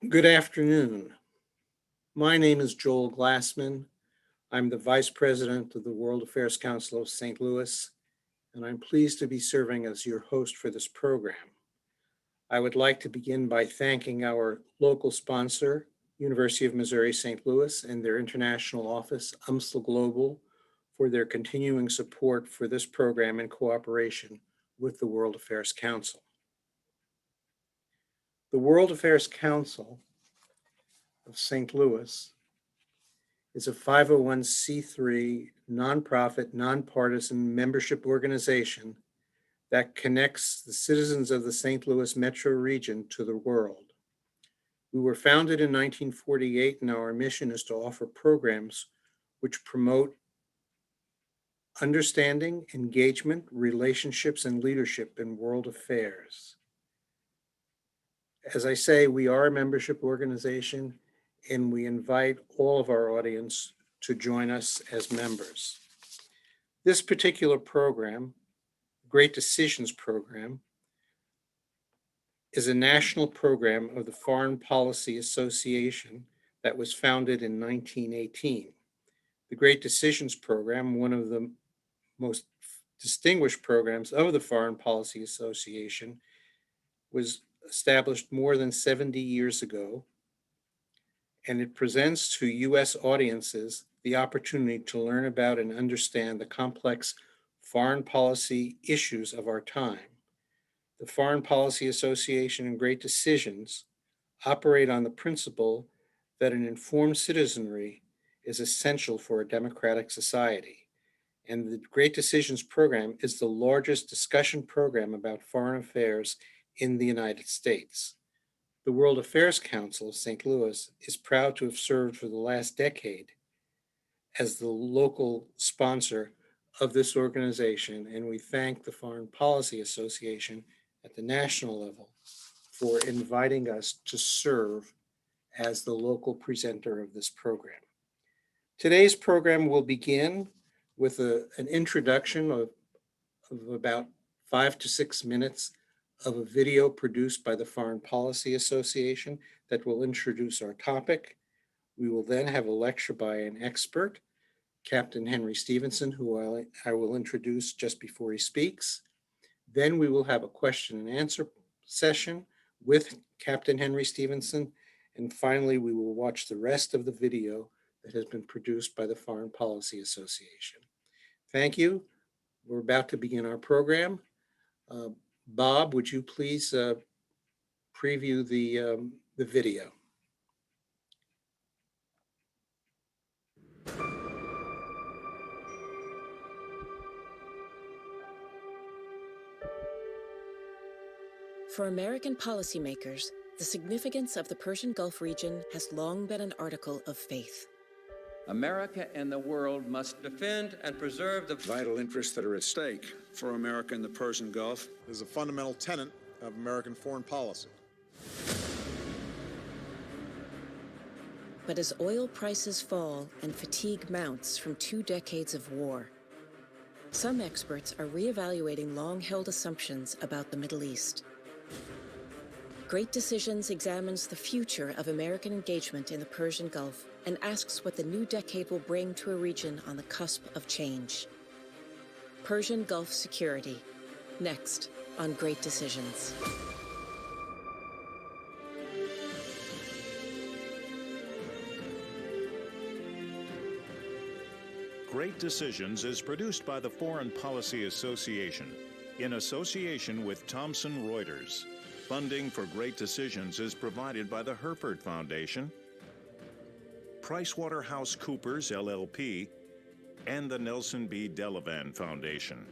Good afternoon. My name is Joel Glassman. I'm the Vice President of the World Affairs Council of St. Louis, and I'm pleased to be serving as your host for this program. I would like to begin by thanking our local sponsor, University of Missouri St. Louis, and their international office, UMSL Global, for their continuing support for this program in cooperation with the World Affairs Council. The World Affairs Council of St. Louis is a 501c3 nonprofit, nonpartisan membership organization that connects the citizens of the St. Louis metro region to the world. We were founded in 1948, and our mission is to offer programs which promote understanding, engagement, relationships, and leadership in world affairs. As I say, we are a membership organization, and we invite all of our audience to join us as members. This particular program, Great Decisions Program, is a national program of the Foreign Policy Association that was founded in 1918. The Great Decisions Program, one of the most distinguished programs of the Foreign Policy Association, was established more than 70 years ago, and it presents to U.S. audiences the opportunity to learn about and understand the complex foreign policy issues of our time. The Foreign Policy Association and Great Decisions operate on the principle that an informed citizenry is essential for a democratic society. And the Great Decisions program is the largest discussion program about foreign affairs in the United States. The World Affairs Council of St. Louis is proud to have served for the last decade as the local sponsor of this organization, and we thank the Foreign Policy Association at the national level for inviting us to serve as the local presenter of this program. Today's program will begin with an introduction of about 5 to 6 minutes of a video produced by the Foreign Policy Association that will introduce our topic. We will then have a lecture by an expert, Captain Henry Stephenson, who I will introduce just before he speaks. Then we will have a question and answer session with Captain Henry Stephenson. And finally, we will watch the rest of the video that has been produced by the Foreign Policy Association. Thank you. We're about to begin our program. Bob, would you please preview the video? For American policymakers, the significance of the Persian Gulf region has long been an article of faith. America and the world must defend and preserve the vital interests that are at stake for America in the Persian Gulf. Is a fundamental tenet of American foreign policy. But as oil prices fall and fatigue mounts from 2 decades of war, some experts are reevaluating long-held assumptions about the Middle East. Great Decisions examines the future of American engagement in the Persian Gulf and asks what the new decade will bring to a region on the cusp of change. Persian Gulf security, next on Great Decisions. Great Decisions is produced by the Foreign Policy Association in association with Thomson Reuters. Funding for Great Decisions is provided by the Herford Foundation, PricewaterhouseCoopers LLP, and the Nelson B. Delavan Foundation.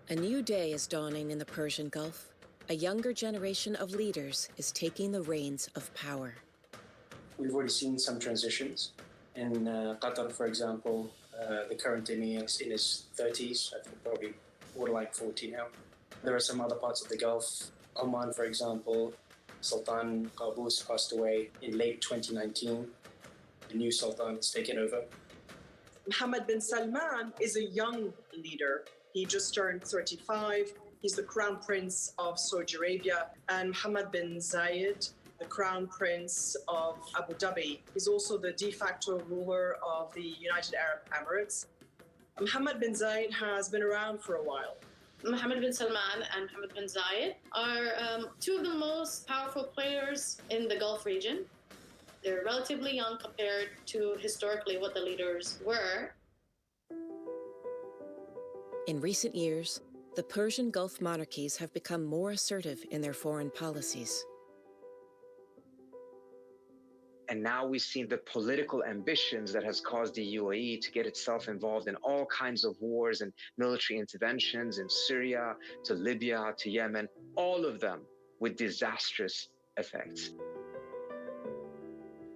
A new day is dawning in the Persian Gulf. A younger generation of leaders is taking the reins of power. We've already seen some transitions. In Qatar, for example, the current emir is in his 30s, I think probably borderline 40 now. There are some other parts of the Gulf. Oman, for example, Sultan Qaboos passed away in late 2019. The new Sultan has taken over. Mohammed bin Salman is a young leader. He just turned 35. He's the Crown Prince of Saudi Arabia, and Mohammed bin Zayed, the Crown Prince of Abu Dhabi. He's also the de facto ruler of the United Arab Emirates. Mohammed bin Zayed has been around for a while. Mohammed bin Salman and Mohammed bin Zayed are two of the most powerful players in the Gulf region. They're relatively young compared to historically what the leaders were. In recent years, the Persian Gulf monarchies have become more assertive in their foreign policies. And now we've seen the political ambitions that has caused the UAE to get itself involved in all kinds of wars and military interventions in Syria, to Libya, to Yemen, all of them with disastrous effects.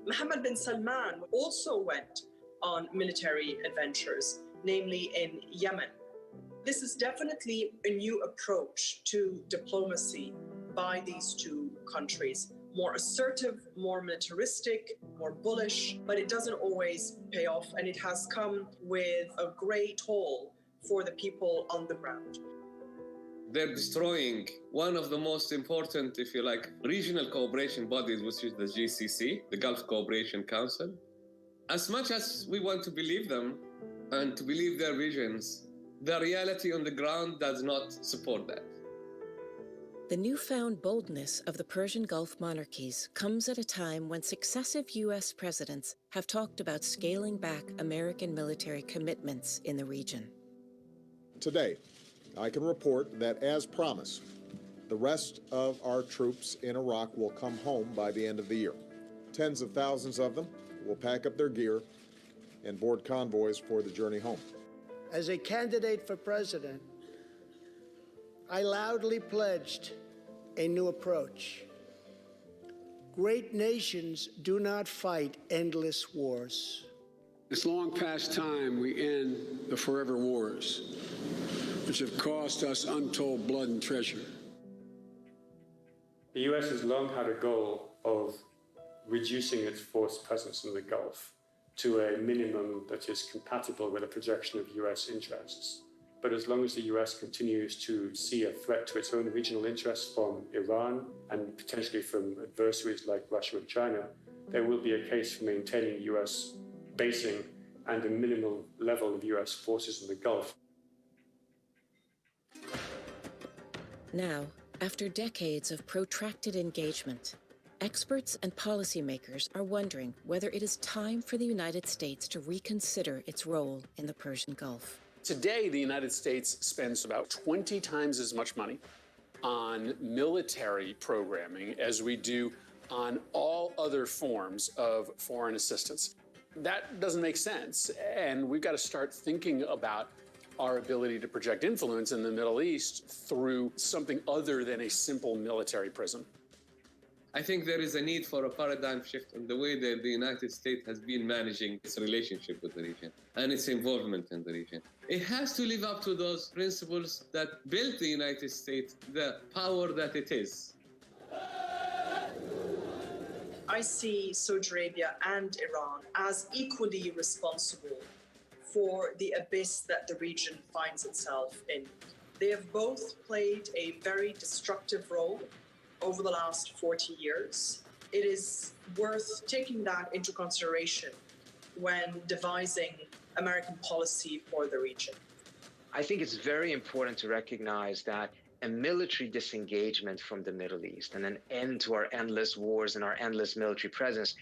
Mohammed bin Salman also went on military adventures, namely in Yemen. This is definitely a new approach to diplomacy by these two countries. More assertive, more militaristic, more bullish, but it doesn't always pay off, and it has come with a great toll for the people on the ground. They're destroying one of the most important, if you like, regional cooperation bodies, which is the GCC, the Gulf Cooperation Council. As much as we want to believe them and to believe their visions, the reality on the ground does not support that. The newfound boldness of the Persian Gulf monarchies comes at a time when successive U.S. presidents have talked about scaling back American military commitments in the region. Today, I can report that, as promised, the rest of our troops in Iraq will come home by the end of the year. Tens of thousands of them will pack up their gear and board convoys for the journey home. As a candidate for president, I loudly pledged a new approach. Great nations do not fight endless wars. It's long past time we end the forever wars, which have cost us untold blood and treasure. The US has long had a goal of reducing its force presence in the Gulf to a minimum that is compatible with a projection of US interests. But as long as the US continues to see a threat to its own regional interests from Iran and potentially from adversaries like Russia and China, there will be a case for maintaining US basing and a minimal level of US forces in the Gulf. Now, after decades of protracted engagement, experts and policymakers are wondering whether it is time for the United States to reconsider its role in the Persian Gulf. Today, the United States spends about 20 times as much money on military programming as we do on all other forms of foreign assistance. That doesn't make sense, and we've got to start thinking about our ability to project influence in the Middle East through something other than a simple military prism. I think there is a need for a paradigm shift in the way that the United States has been managing its relationship with the region and its involvement in the region. It has to live up to those principles that built the United States the power that it is. I see Saudi Arabia and Iran as equally responsible for the abyss that the region finds itself in. They have both played a very destructive role over the last 40 years. It is worth taking that into consideration when devising American policy for the region. I think it's very important to recognize that a military disengagement from the Middle East and an end to our endless wars and our endless military presence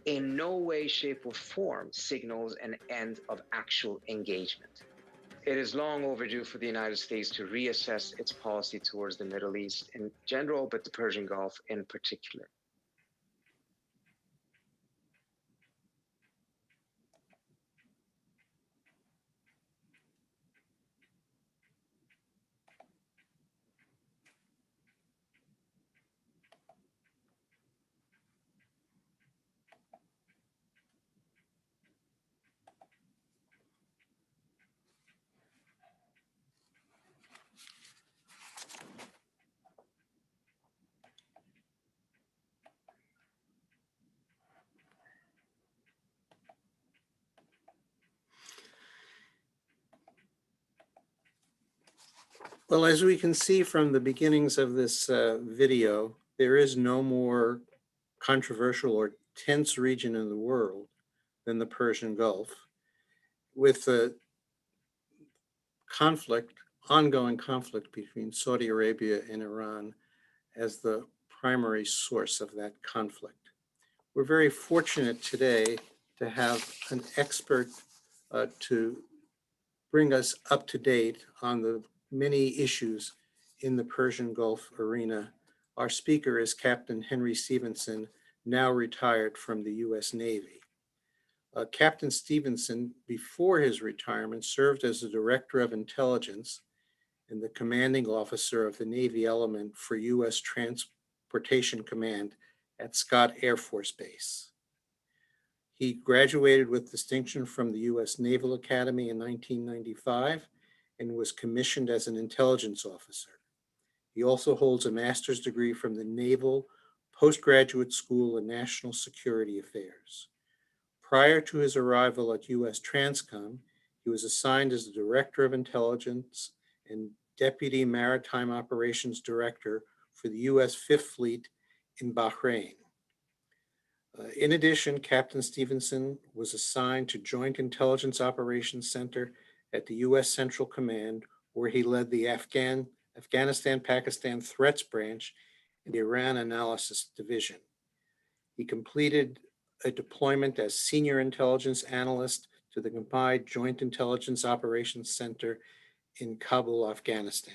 in no way, shape, or form signals an end of actual engagement. It is long overdue for the United States to reassess its policy towards the Middle East in general, but the Persian Gulf in particular. Well, as we can see from the beginnings of this video, there is no more controversial or tense region in the world than the Persian Gulf, with the ongoing conflict between Saudi Arabia and Iran as the primary source of that conflict. We're very fortunate today to have an expert to bring us up to date on the many issues in the Persian Gulf arena. Our speaker is Captain Henry Stephenson, now retired from the U.S. Navy. Captain Stephenson, before his retirement, served as the Director of Intelligence and the Commanding Officer of the Navy Element for U.S. Transportation Command at Scott Air Force Base. He graduated with distinction from the U.S. Naval Academy in 1995 and was commissioned as an intelligence officer. He also holds a master's degree from the Naval Postgraduate School in National Security Affairs. Prior to his arrival at U.S. Transcom, he was assigned as the Director of Intelligence and Deputy Maritime Operations Director for the U.S. Fifth Fleet in Bahrain. In addition, Captain Stephenson was assigned to Joint Intelligence Operations Center at the U.S. Central Command, where he led the Afghanistan-Pakistan Threats Branch in the Iran Analysis Division. He completed a deployment as Senior Intelligence Analyst to the Combined Joint Intelligence Operations Center in Kabul, Afghanistan.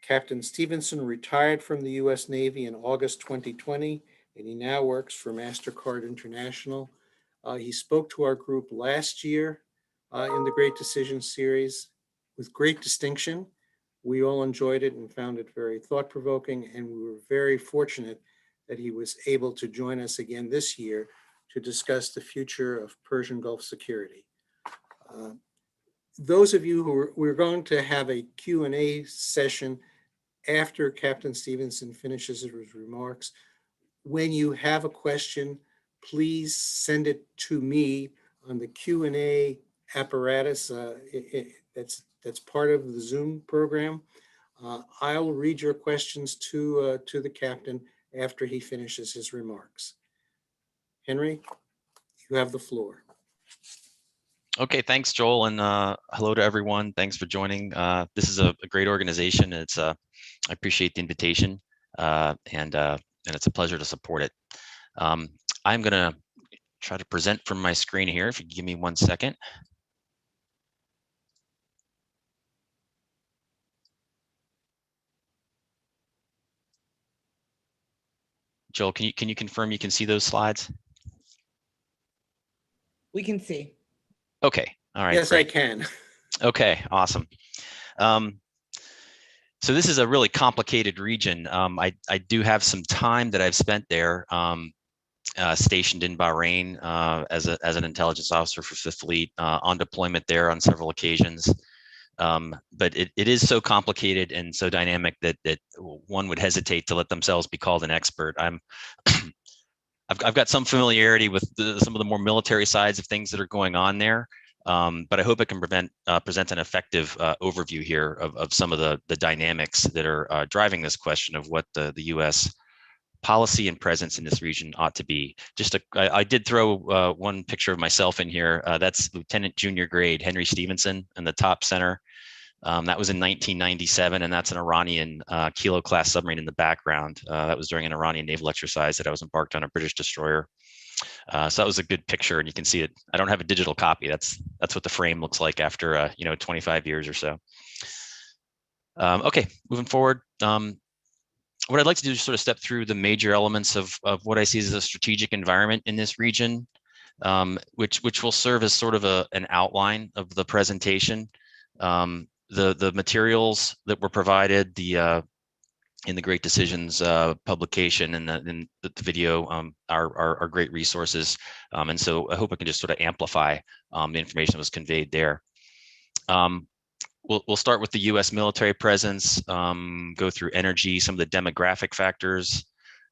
Captain Stephenson retired from the U.S. Navy in August 2020, and he now works for MasterCard International. He spoke to our group last year in the Great Decision series with great distinction. We all enjoyed it and found it very thought-provoking, and we were very fortunate that he was able to join us again this year to discuss the future of Persian Gulf security. Those of you we're going to have a Q&A session after Captain Stephenson finishes his remarks. When you have a question, please send it to me on the Q&A apparatus that's part of the Zoom program. I'll read your questions to the captain after he finishes his remarks. Henry, you have the floor. Okay, thanks, Joel, and hello to everyone. Thanks for joining. This is a great organization. It's I appreciate the invitation, and it's a pleasure to support it. I'm going to try to present from my screen here. If you give me 1 second. Joel, can you confirm you can see those slides? We can see. Okay. All right. Yes, great. I can. Okay. Awesome. So this is a really complicated region. I do have some time that I've spent there, stationed in Bahrain as an intelligence officer for Fifth Fleet, on deployment there on several occasions. But it is so complicated and so dynamic that one would hesitate to let themselves be called an expert. I've got some familiarity with some of the more military sides of things that are going on there, but I hope I can present an effective overview here of some of the dynamics that are driving this question of what the U.S. policy and presence in this region ought to be. I did throw one picture of myself in here. That's Lieutenant Junior Grade Henry Stephenson in the top center. That was in 1997, and that's an Iranian Kilo class submarine in the background. That was during an Iranian naval exercise that I was embarked on a British destroyer. So that was a good picture, and you can see it. I don't have a digital copy. That's what the frame looks like after 25 years or so. Okay, moving forward. What I'd like to do is sort of step through the major elements of what I see as a strategic environment in this region, which will serve as sort of an outline of the presentation. The materials that were provided in the Great Decisions publication and the video are great resources, and so I hope I can just sort of amplify the information that was conveyed there. We'll start with the U.S. military presence, go through energy, some of the demographic factors,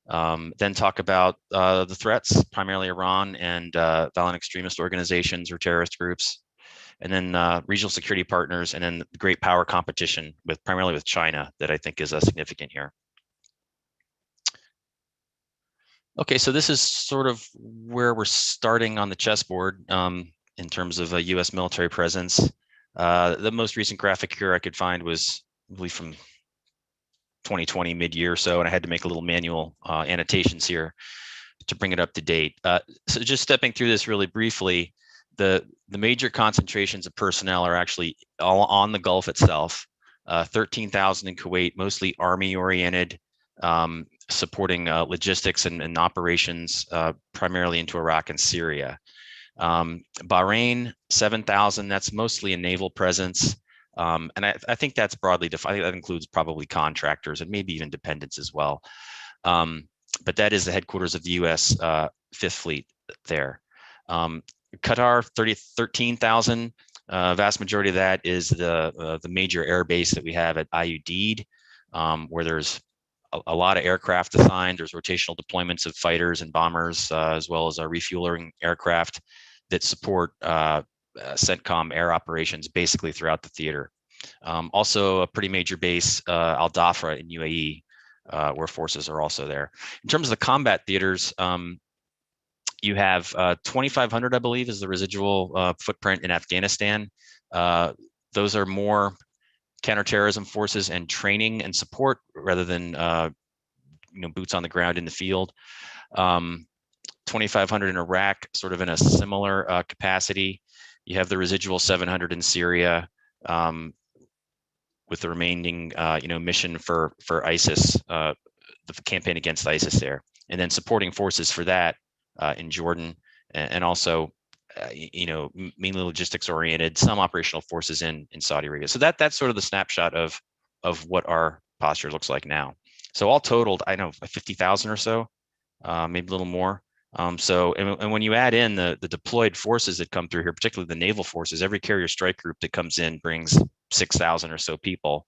then talk about the threats, primarily Iran and violent extremist organizations or terrorist groups. and then regional security partners, and then the great power competition primarily with China that I think is significant here. Okay, so this is sort of where we're starting on the chessboard in terms of a U.S. military presence. The most recent graphic here I could find was, I believe, from 2020 mid-year or so, and I had to make a little manual annotations here to bring it up to date. So just stepping through this really briefly, the major concentrations of personnel are actually all on the Gulf itself. 13,000 in Kuwait, mostly Army-oriented, supporting logistics and operations primarily into Iraq and Syria. Bahrain, 7,000, that's mostly a naval presence. And I think that's broadly defined. I think that includes probably contractors and maybe even dependents as well. But that is the headquarters of the U.S. Fifth Fleet there. Qatar, 13,000. Vast majority of that is the major air base that we have at Ayudid, where there's a lot of aircraft assigned. There's rotational deployments of fighters and bombers, as well as refueling aircraft that support CENTCOM air operations basically throughout the theater. Also a pretty major base, Al Dhafra in UAE, where forces are also there. In terms of the combat theaters, you have 2,500, I believe, is the residual footprint in Afghanistan. Those are more counterterrorism forces and training and support rather than boots on the ground in the field. 2,500 in Iraq, sort of in a similar capacity. You have the residual 700 in Syria, with the remaining mission for ISIS, the campaign against ISIS there, and then supporting forces for that in Jordan, and also mainly logistics oriented, some operational forces in Saudi Arabia. So that's sort of the snapshot of what our posture looks like now. So all totaled, I know 50,000 or so, maybe a little more. And when you add in the deployed forces that come through here, particularly the naval forces, every carrier strike group that comes in brings 6,000 or so people.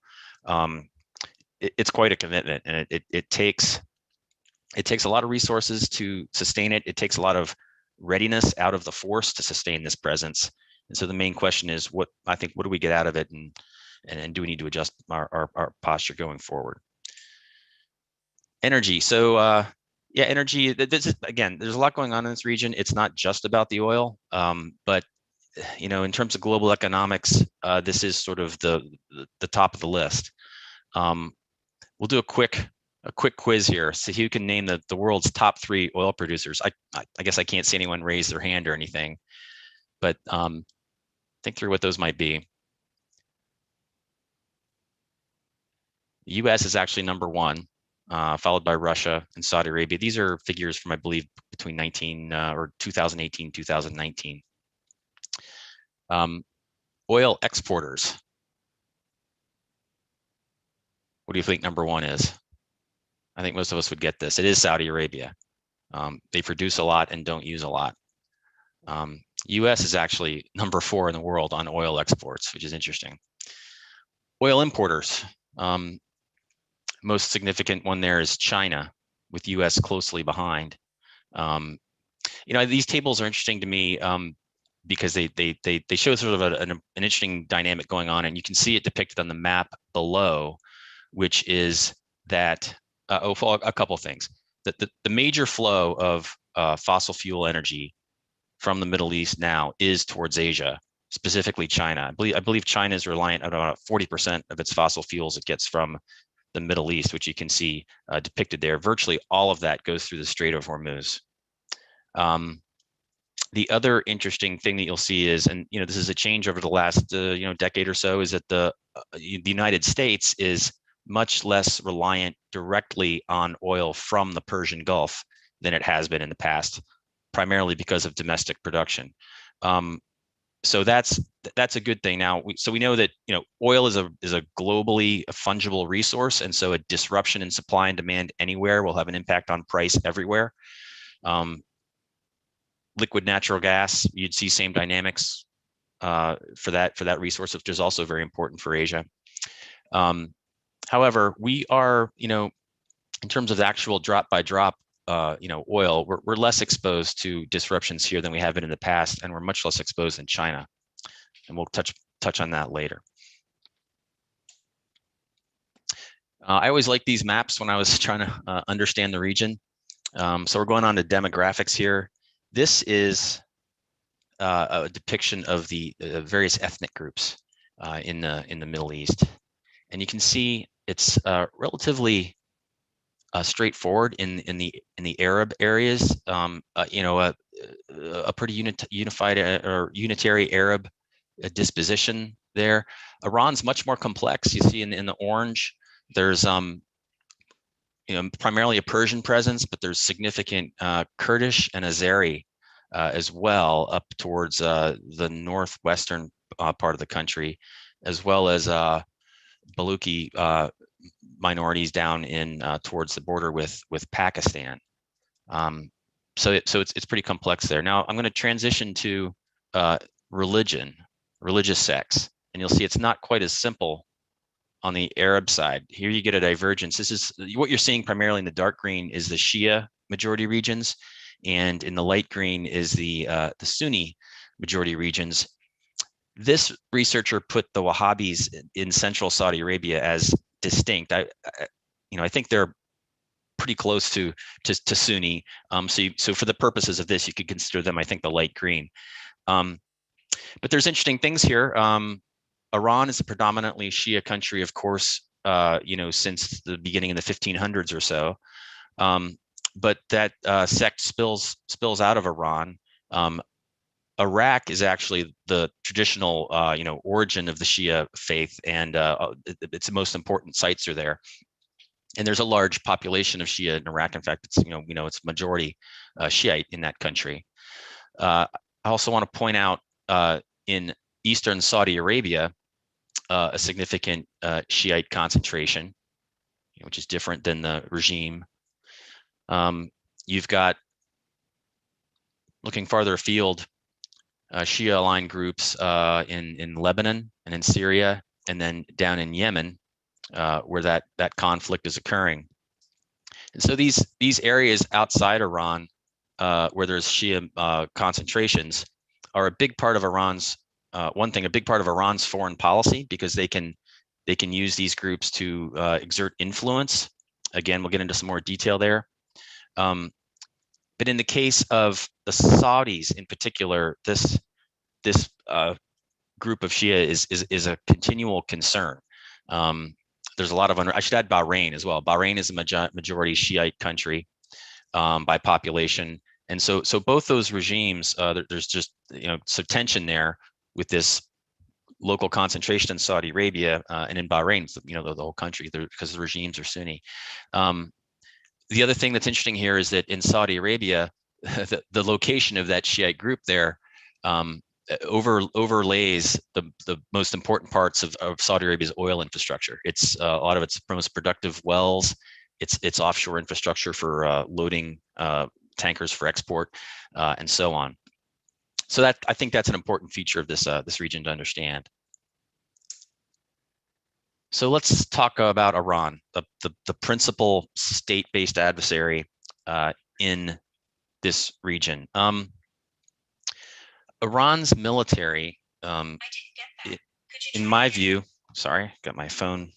It's quite a commitment, and it takes a lot of resources to sustain it. It takes a lot of readiness out of the force to sustain this presence. And so the main question is, what do we get out of it, and do we need to adjust our posture going forward? Energy. So yeah, energy. Again, there's a lot going on in this region. It's not just about the oil, but in terms of global economics, this is sort of the top of the list. We'll do a quick quiz here, so you can name the world's top 3 oil producers. I guess I can't see anyone raise their hand or anything, but think through what those might be. The U.S. is actually number 1. Followed by Russia and Saudi Arabia. These are figures from, I believe, between 2018, 2019. Oil exporters. What do you think number 1 is? I think most of us would get this. It is Saudi Arabia. They produce a lot and don't use a lot. U.S. is actually number 4 in the world on oil exports, which is interesting. Oil importers. Most significant one there is China, with U.S. closely behind. These tables are interesting to me because they show sort of an interesting dynamic going on, and you can see it depicted on the map below, which is that a couple things. The major flow of fossil fuel energy from the Middle East now is towards Asia, specifically China. I believe China is reliant on about 40% of its fossil fuels it gets from the Middle East, which you can see depicted there. Virtually all of that goes through the Strait of Hormuz. The other interesting thing that you'll see is, and this is a change over the last decade or so, is that the United States is much less reliant directly on oil from the Persian Gulf than it has been in the past, primarily because of domestic production. So that's a good thing. Now, we know that oil is a globally fungible resource, and so a disruption in supply and demand anywhere will have an impact on price everywhere. Liquid natural gas, you'd see same dynamics for that resource, which is also very important for Asia. However, we are, in terms of the actual drop by drop, oil, we're less exposed to disruptions here than we have been in the past, and we're much less exposed in China. and we'll touch on that later. I always like these maps when I was trying to understand the region. So we're going on to demographics here. This is a depiction of the various ethnic groups in the Middle East, and you can see it's relatively straightforward in the Arab areas. You know, a pretty unified or unitary Arab disposition there. Iran's much more complex. You see in the orange, there's you know, primarily a Persian presence, but there's significant Kurdish and Azeri as well up towards the northwestern part of the country, as well as Baluchi minorities down in towards the border with Pakistan. So it's pretty complex there. Now I'm going to transition to religious sects, and you'll see it's not quite as simple on the Arab side. Here you get a divergence. This is what you're seeing primarily in the dark green is the Shia majority regions, and in the light green is the Sunni majority regions. This researcher put the Wahhabis in central Saudi Arabia as distinct. I think they're pretty close to Sunni. So for the purposes of this, you could consider them, I think, the light green. But there's interesting things here. Iran is a predominantly Shia country, of course, since the beginning of the 1500s or so. But that sect spills out of Iran. Iraq is actually the traditional, origin of the Shia faith, and its most important sites are there. And there's a large population of Shia in Iraq. In fact, it's it's majority Shiite in that country. I also want to point out in eastern Saudi Arabia, a significant Shiite concentration, which is different than the regime. You've got, looking farther afield, Shia-aligned groups in Lebanon and in Syria, and then down in Yemen, where that conflict is occurring. And so these areas outside Iran, where there's Shia concentrations, are a big part of Iran's a big part of Iran's foreign policy, because they can use these groups to exert influence. Again, we'll get into some more detail there. But in the case of the Saudis in particular, this group of Shia is a continual concern. There's a lot of I should add Bahrain as well. Bahrain is a majority Shiite country by population, and so both those regimes, there's just some tension there with this local concentration in Saudi Arabia and in Bahrain, the whole country, because the regimes are Sunni. The other thing that's interesting here is that in Saudi Arabia, the location of that Shiite group there overlays the most important parts of Saudi Arabia's oil infrastructure. It's a lot of its most productive wells, its offshore infrastructure for loading tankers for export, and so on. So I think that's an important feature of this region to understand. So let's talk about Iran, the principal state-based adversary in this region. Iran's military, in my view, sorry, got my phone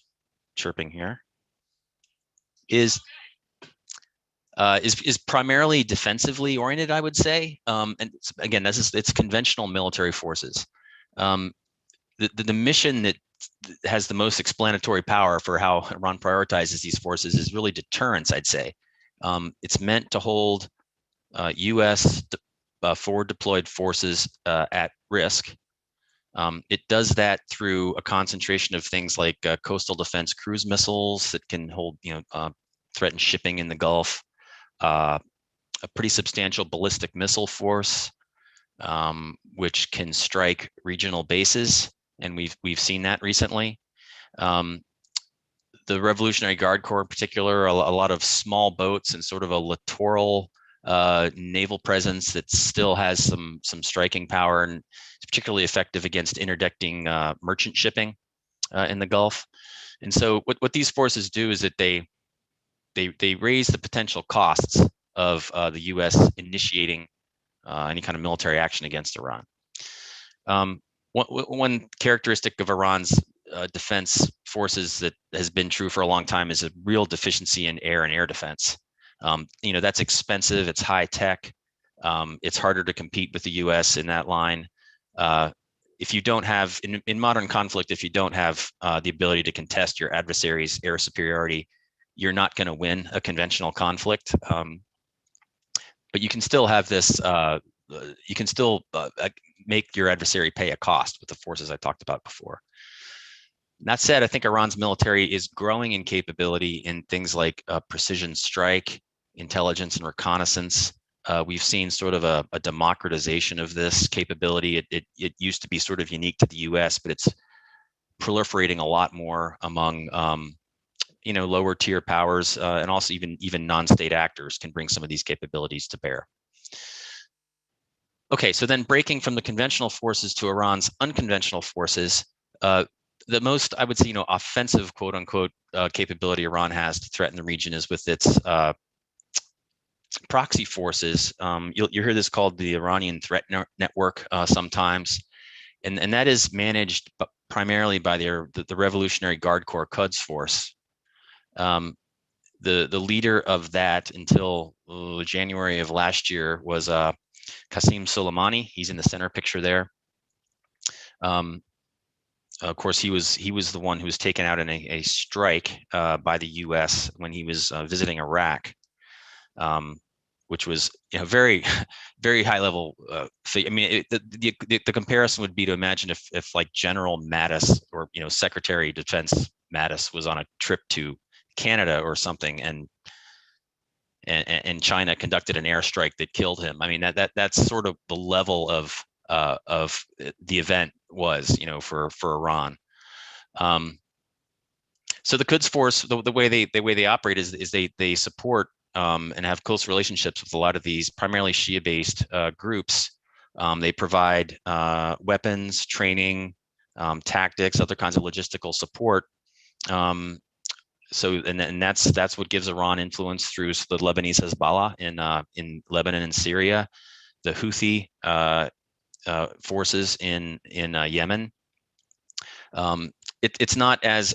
chirping here, is primarily defensively oriented, I would say. And again, it's conventional military forces. The mission that has the most explanatory power for how Iran prioritizes these forces is really deterrence, I'd say. It's meant to hold U.S. forward deployed forces at risk. It does that through a concentration of things like coastal defense cruise missiles that can hold, threaten shipping in the Gulf, a pretty substantial ballistic missile force, which can strike regional bases, and we've seen that recently. The Revolutionary Guard Corps in particular, a lot of small boats and sort of a littoral naval presence that still has some striking power, and it's particularly effective against interdicting merchant shipping in the Gulf. And so what these forces do is that they raise the potential costs of the U.S. initiating any kind of military action against Iran. one characteristic of Iran's defense forces that has been true for a long time is a real deficiency in air and air defense. That's expensive. It's high tech. It's harder to compete with the U.S. in that line. If you don't have, in modern conflict, if you don't have the ability to contest your adversary's air superiority, you're not going to win a conventional conflict. But you can still have this, you can still make your adversary pay a cost with the forces I talked about before. That said, I think Iran's military is growing in capability in things like precision strike, intelligence and reconnaissance. We've seen sort of a democratization of this capability. It used to be sort of unique to the US, but it's proliferating a lot more among lower tier powers, and also even non-state actors can bring some of these capabilities to bear. Okay, so then breaking from the conventional forces to Iran's unconventional forces, the most, I would say, offensive, quote unquote, capability Iran has to threaten the region is with its proxy forces. You'll hear this called the Iranian Threat Network sometimes, and that is managed primarily by the Revolutionary Guard Corps Quds Force. The leader of that until January of last year was Qasem Soleimani. He's in the center picture there. Of course, he was the one who was taken out in a strike by the U.S. when he was visiting Iraq, which was very, very high level. I mean, the comparison would be to imagine if like General Mattis or Secretary of Defense Mattis was on a trip to Canada or something, and China conducted an airstrike that killed him. I mean, that's sort of the level of the event was, for Iran. So the Quds Force, the way they operate is they support and have close relationships with a lot of these primarily Shia-based groups. They provide weapons, training, tactics, other kinds of logistical support. So that's what gives Iran influence through the Lebanese Hezbollah in Lebanon and Syria, the Houthi forces in Yemen. It's not as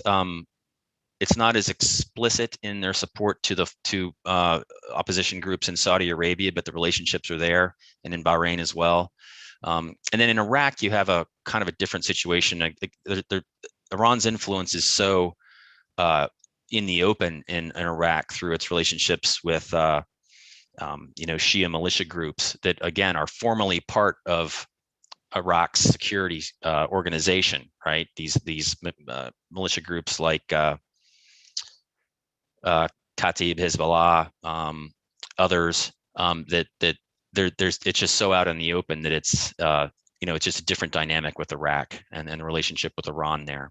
explicit in their support to opposition groups in Saudi Arabia, but the relationships are there, and in Bahrain as well. And then in Iraq, you have a kind of a different situation. Iran's influence is so in the open in Iraq through its relationships with Shia militia groups that again are formally part of Iraq's security organization, right? These militia groups like Capt, Hezbollah, others it's just so out in the open that it's it's just a different dynamic with Iraq and a relationship with Iran there.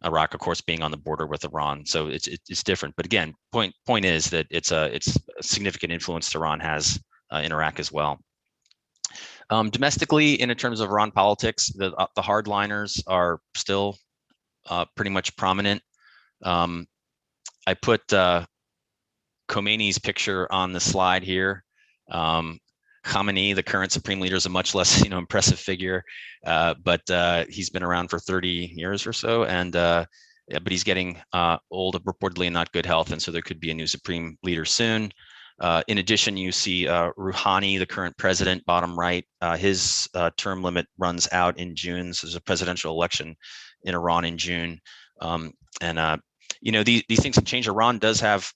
Iraq, of course, being on the border with Iran, so it's different. But again, point is that it's a significant influence Iran has in Iraq as well. Domestically, in terms of Iran politics, the hardliners are still pretty much prominent. I put Khomeini's picture on the slide here. Khamenei, the current supreme leader, is a much less impressive figure, but he's been around for 30 years or so, and but he's getting old, reportedly in not good health, and so there could be a new supreme leader soon. In addition, you see Rouhani, the current president, bottom right. His term limit runs out in June, so there's a presidential election in Iran in June, these things can change. Iran does have,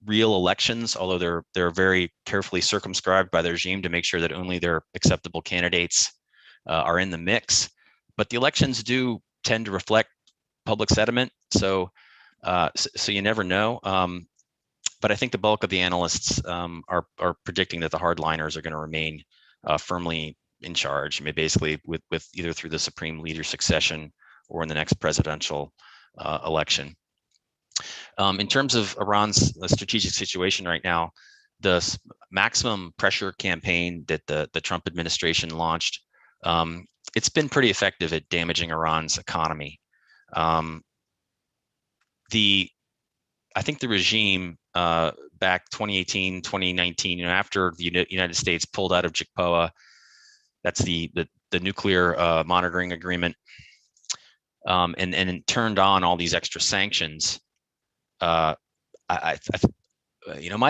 real elections, although they're very carefully circumscribed by the regime to make sure that only their acceptable candidates are in the mix. But the elections do tend to reflect public sentiment, so you never know. But I think the bulk of the analysts are predicting that the hardliners are going to remain firmly in charge. I mean, basically with either through the supreme leader succession or in the next presidential election. In terms of Iran's strategic situation right now, the maximum pressure campaign that the Trump administration launched, it's been pretty effective at damaging Iran's economy. I think the regime back 2018, 2019, after the United States pulled out of JCPOA, that's the nuclear monitoring agreement, and it turned on all these extra sanctions, my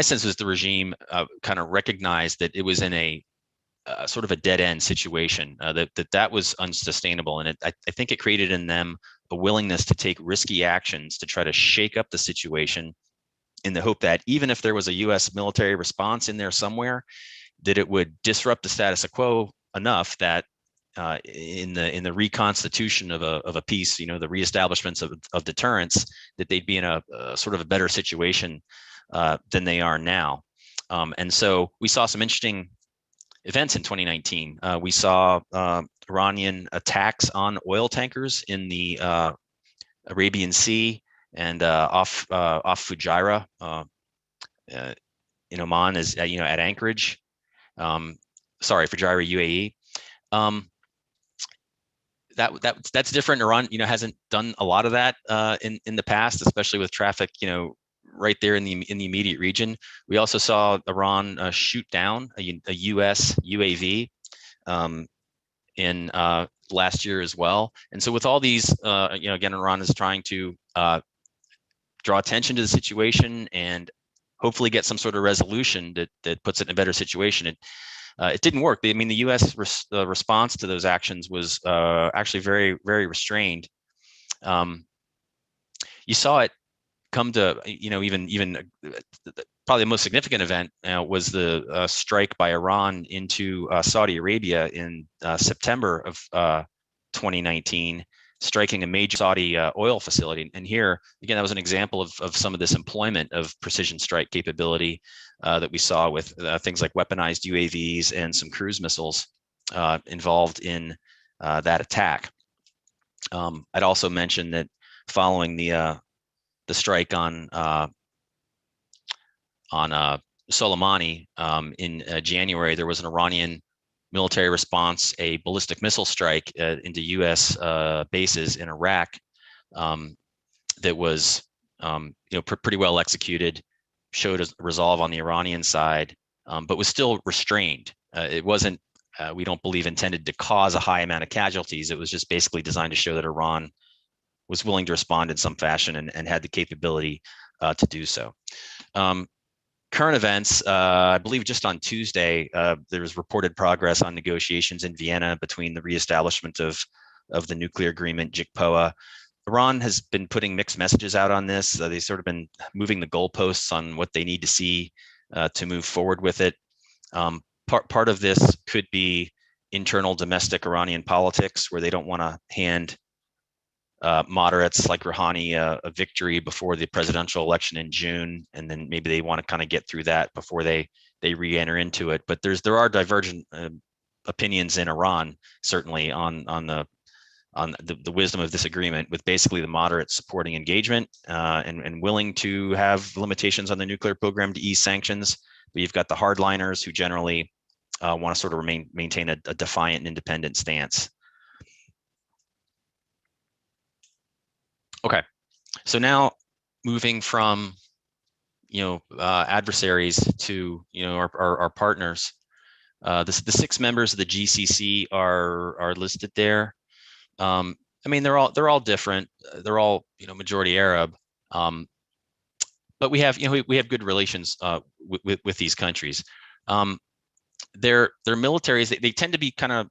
sense was the regime kind of recognized that it was in a sort of a dead end situation, that was unsustainable, and I think it created in them a willingness to take risky actions to try to shake up the situation, in the hope that even if there was a U.S. military response in there somewhere, that it would disrupt the status quo enough that in the reconstitution of a peace, the reestablishments of deterrence, that they'd be in a sort of a better situation than they are now. And so we saw some interesting events in 2019. We saw Iranian attacks on oil tankers in the Arabian Sea and off Fujairah in Oman, is at Anchorage. Fujairah, UAE. That's different. Iran, hasn't done a lot of that in the past, especially with traffic, right there in the immediate region. We also saw Iran shoot down a U.S. UAV in last year as well. And so with all these, again, Iran is trying to draw attention to the situation and hopefully get some sort of resolution that puts it in a better situation. It didn't work. The U.S. response to those actions was actually very, very restrained. You saw it come to, even probably the most significant event was the strike by Iran into Saudi Arabia in September of 2019, striking a major Saudi oil facility. And here, again, that was an example of some of this employment of precision strike capability that we saw with things like weaponized UAVs and some cruise missiles involved in that attack. I'd also mention that following the strike on Soleimani in January, there was an Iranian military response, a ballistic missile strike into U.S. bases in Iraq that was pretty well executed, showed a resolve on the Iranian side, but was still restrained. It wasn't, we don't believe, intended to cause a high amount of casualties. It was just basically designed to show that Iran was willing to respond in some fashion and had the capability to do so. Current events, I believe just on Tuesday, there was reported progress on negotiations in Vienna between the reestablishment of the nuclear agreement, JCPOA. Iran has been putting mixed messages out on this. They've sort of been moving the goalposts on what they need to see to move forward with it. Part of this could be internal domestic Iranian politics, where they don't want to hand moderates like Rouhani a victory before the presidential election in June, and then maybe they want to kind of get through that before they re-enter into it. But there are divergent opinions in Iran, certainly on the wisdom of this agreement, with basically the moderates supporting engagement and willing to have limitations on the nuclear program to ease sanctions. But you've got the hardliners who generally want to sort of maintain a defiant and independent stance. Okay, so now moving from adversaries to our partners, the 6 members of the GCC are listed there. They're all different. They're all majority Arab, but we have we have good relations with these countries. Their militaries, they tend to be kind of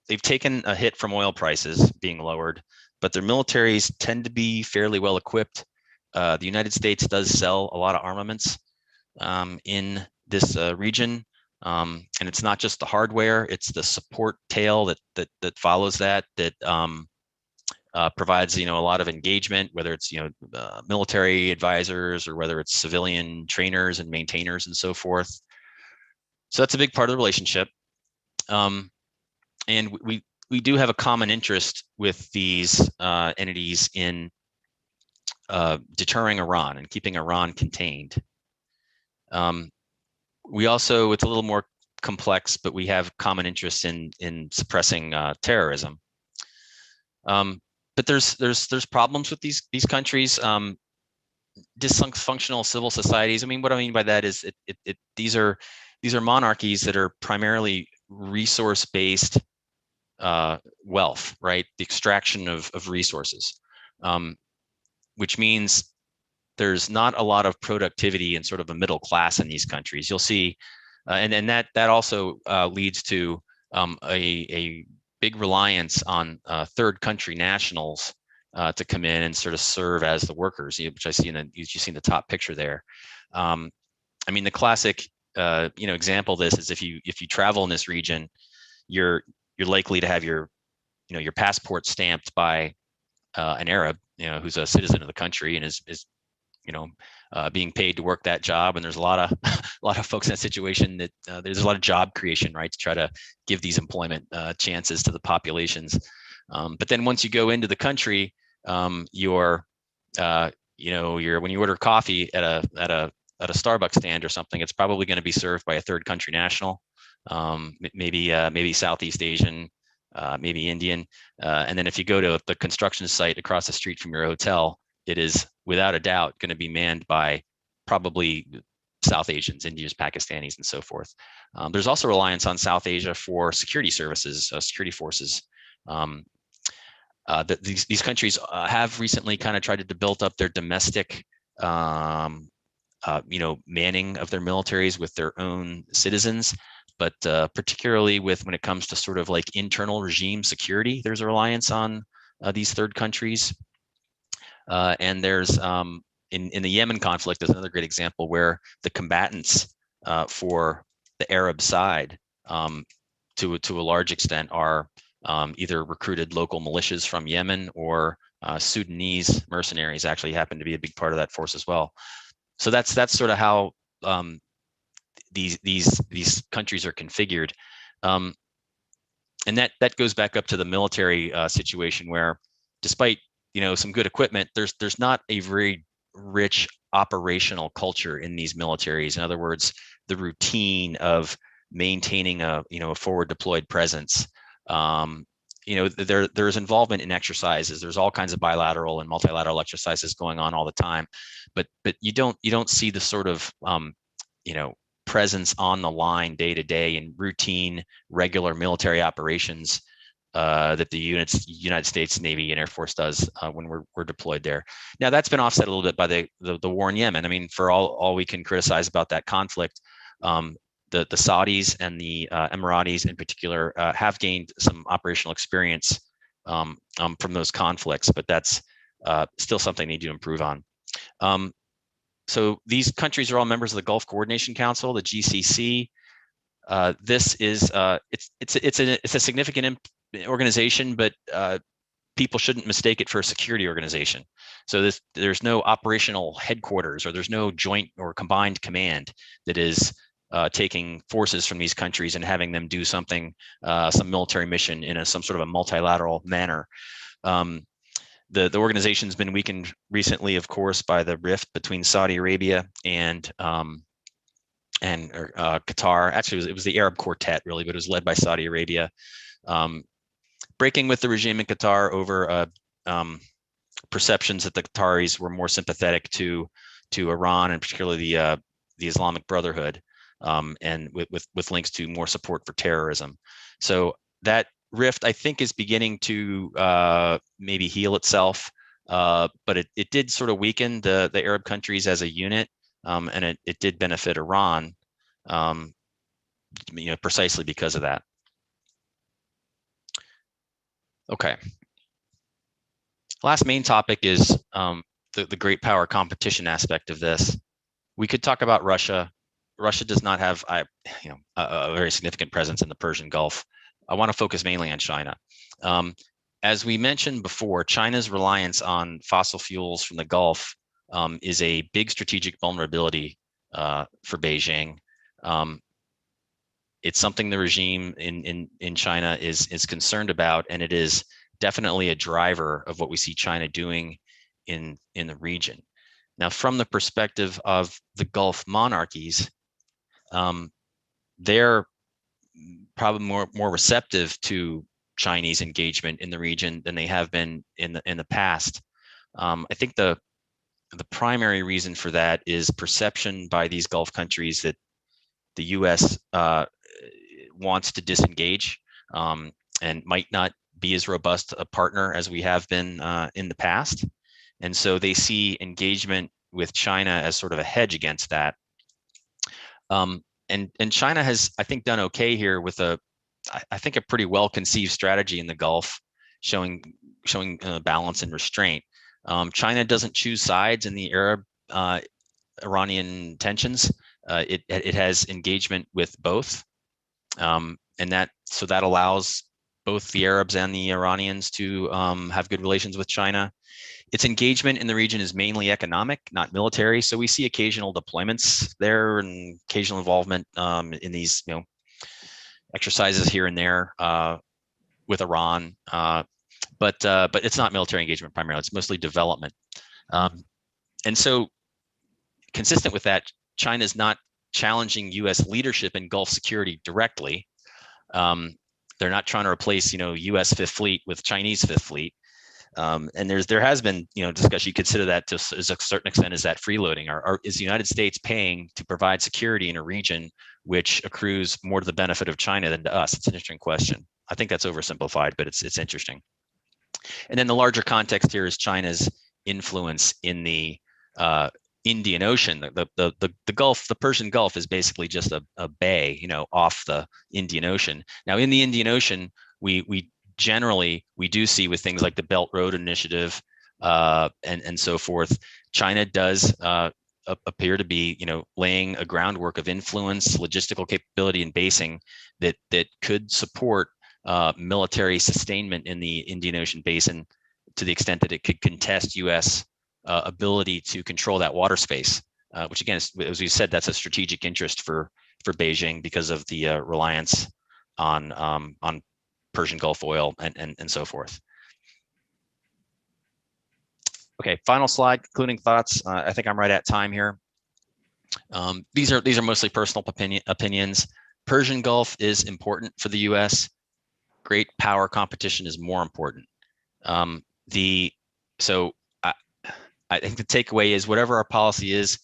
they've taken a hit from oil prices being lowered, but their militaries tend to be fairly well equipped. The United States does sell a lot of armaments in this region, and it's not just the hardware; it's the support tail that follows that provides a lot of engagement, whether it's military advisors or whether it's civilian trainers and maintainers and so forth. So that's a big part of the relationship, and we do have a common interest with these entities in deterring Iran and keeping Iran contained. We also, it's a little more complex, but we have common interests in suppressing terrorism. But there's problems with these countries. Dysfunctional civil societies. What I mean by that is these are monarchies that are primarily resource-based wealth, right? The extraction of resources, which means there's not a lot of productivity and sort of a middle class in these countries. You'll see, and that also leads to a big reliance on third country nationals to come in and sort of serve as the workers, which I see you see in the top picture there. I mean, the classic example of this is if you travel in this region, you're likely to have your passport stamped by an Arab, who's a citizen of the country and is being paid to work that job. And there's a lot of folks in that situation that there's a lot of job creation, right, to try to give these employment chances to the populations. But then once you go into the country, when you order coffee at a Starbucks stand or something, it's probably going to be served by a third country national, maybe Southeast Asian, maybe Indian. And then if you go to the construction site across the street from your hotel, it is without a doubt going to be manned by probably South Asians, Indians, Pakistanis, and so forth. There's also reliance on South Asia for security services, security forces. These countries have recently kind of tried to build up their domestic manning of their militaries with their own citizens, but particularly when it comes to sort of like internal regime security, there's a reliance on these third countries. And there's in the Yemen conflict, there's another great example where the combatants for the Arab side, to a large extent, are either recruited local militias from Yemen or Sudanese mercenaries actually happen to be a big part of that force as well. So that's sort of how these countries are configured, and that goes back up to the military situation where, despite some good equipment, there's not a very rich operational culture in these militaries. In other words, the routine of maintaining a forward deployed presence. There's involvement in exercises. There's all kinds of bilateral and multilateral exercises going on all the time, but you don't see the sort of presence on the line day to day in routine, regular military operations that the United States Navy and Air Force does when we're deployed there. Now that's been offset a little bit by the war in Yemen. I mean, for all we can criticize about that conflict, the Saudis and the Emiratis in particular have gained some operational experience from those conflicts, but that's still something they need to improve on. So these countries are all members of the Gulf Coordination Council, the GCC. This is it's a significant organization, but people shouldn't mistake it for a security organization. So there's no operational headquarters, or there's no joint or combined command that is taking forces from these countries and having them do something, some military mission in some sort of a multilateral manner. The organization's been weakened recently, of course, by the rift between Saudi Arabia and Qatar. Actually, it was the Arab Quartet, really, but it was led by Saudi Arabia, breaking with the regime in Qatar over perceptions that the Qataris were more sympathetic to Iran, and particularly the Islamic Brotherhood, and with links to more support for terrorism. So that rift, I think, is beginning to maybe heal itself, but it did sort of weaken the Arab countries as a unit, and it did benefit Iran, precisely because of that. Okay. Last main topic is the great power competition aspect of this. We could talk about Russia. Russia does not have a very significant presence in the Persian Gulf. I want to focus mainly on China. As we mentioned before, China's reliance on fossil fuels from the Gulf is a big strategic vulnerability for Beijing. It's something the regime in China is concerned about, and it is definitely a driver of what we see China doing in the region. Now, from the perspective of the Gulf monarchies, they're probably more receptive to Chinese engagement in the region than they have been in the past. I think the primary reason for that is perception by these Gulf countries that the U.S. wants to disengage, and might not be as robust a partner as we have been in the past. And so they see engagement with China as sort of a hedge against that. And China has, I think, done okay here with I think, a pretty well-conceived strategy in the Gulf, showing balance and restraint. China doesn't choose sides in the Arab-Iranian tensions. It has engagement with both, and that allows both the Arabs and the Iranians to have good relations with China. Its engagement in the region is mainly economic, not military. So we see occasional deployments there and occasional involvement in these, exercises here and there with Iran. But it's not military engagement primarily. It's mostly development. And so, consistent with that, China is not challenging U.S. leadership in Gulf security directly. They're not trying to replace, U.S. Fifth Fleet with Chinese Fifth Fleet. And there has been, discussion. You consider that to a certain extent, is that freeloading? Is the United States paying to provide security in a region which accrues more to the benefit of China than to us? It's an interesting question. I think that's oversimplified, but it's interesting. And then the larger context here is China's influence in the Indian Ocean. The Gulf, the Persian Gulf, is basically just a bay, off the Indian Ocean. Now, in the Indian Ocean, we generally do see, with things like the Belt Road Initiative and so forth, China does appear to be, laying a groundwork of influence, logistical capability, and basing that could support military sustainment in the Indian Ocean basin, to the extent that it could contest U.S. Ability to control that water space, which, again, as we said, that's a strategic interest for Beijing because of the reliance on Persian Gulf oil and so forth. Okay, final slide, concluding thoughts. I think I'm right at time here. These are mostly personal opinions. Persian Gulf is important for the U.S. Great power competition is more important. I think the takeaway is, whatever our policy is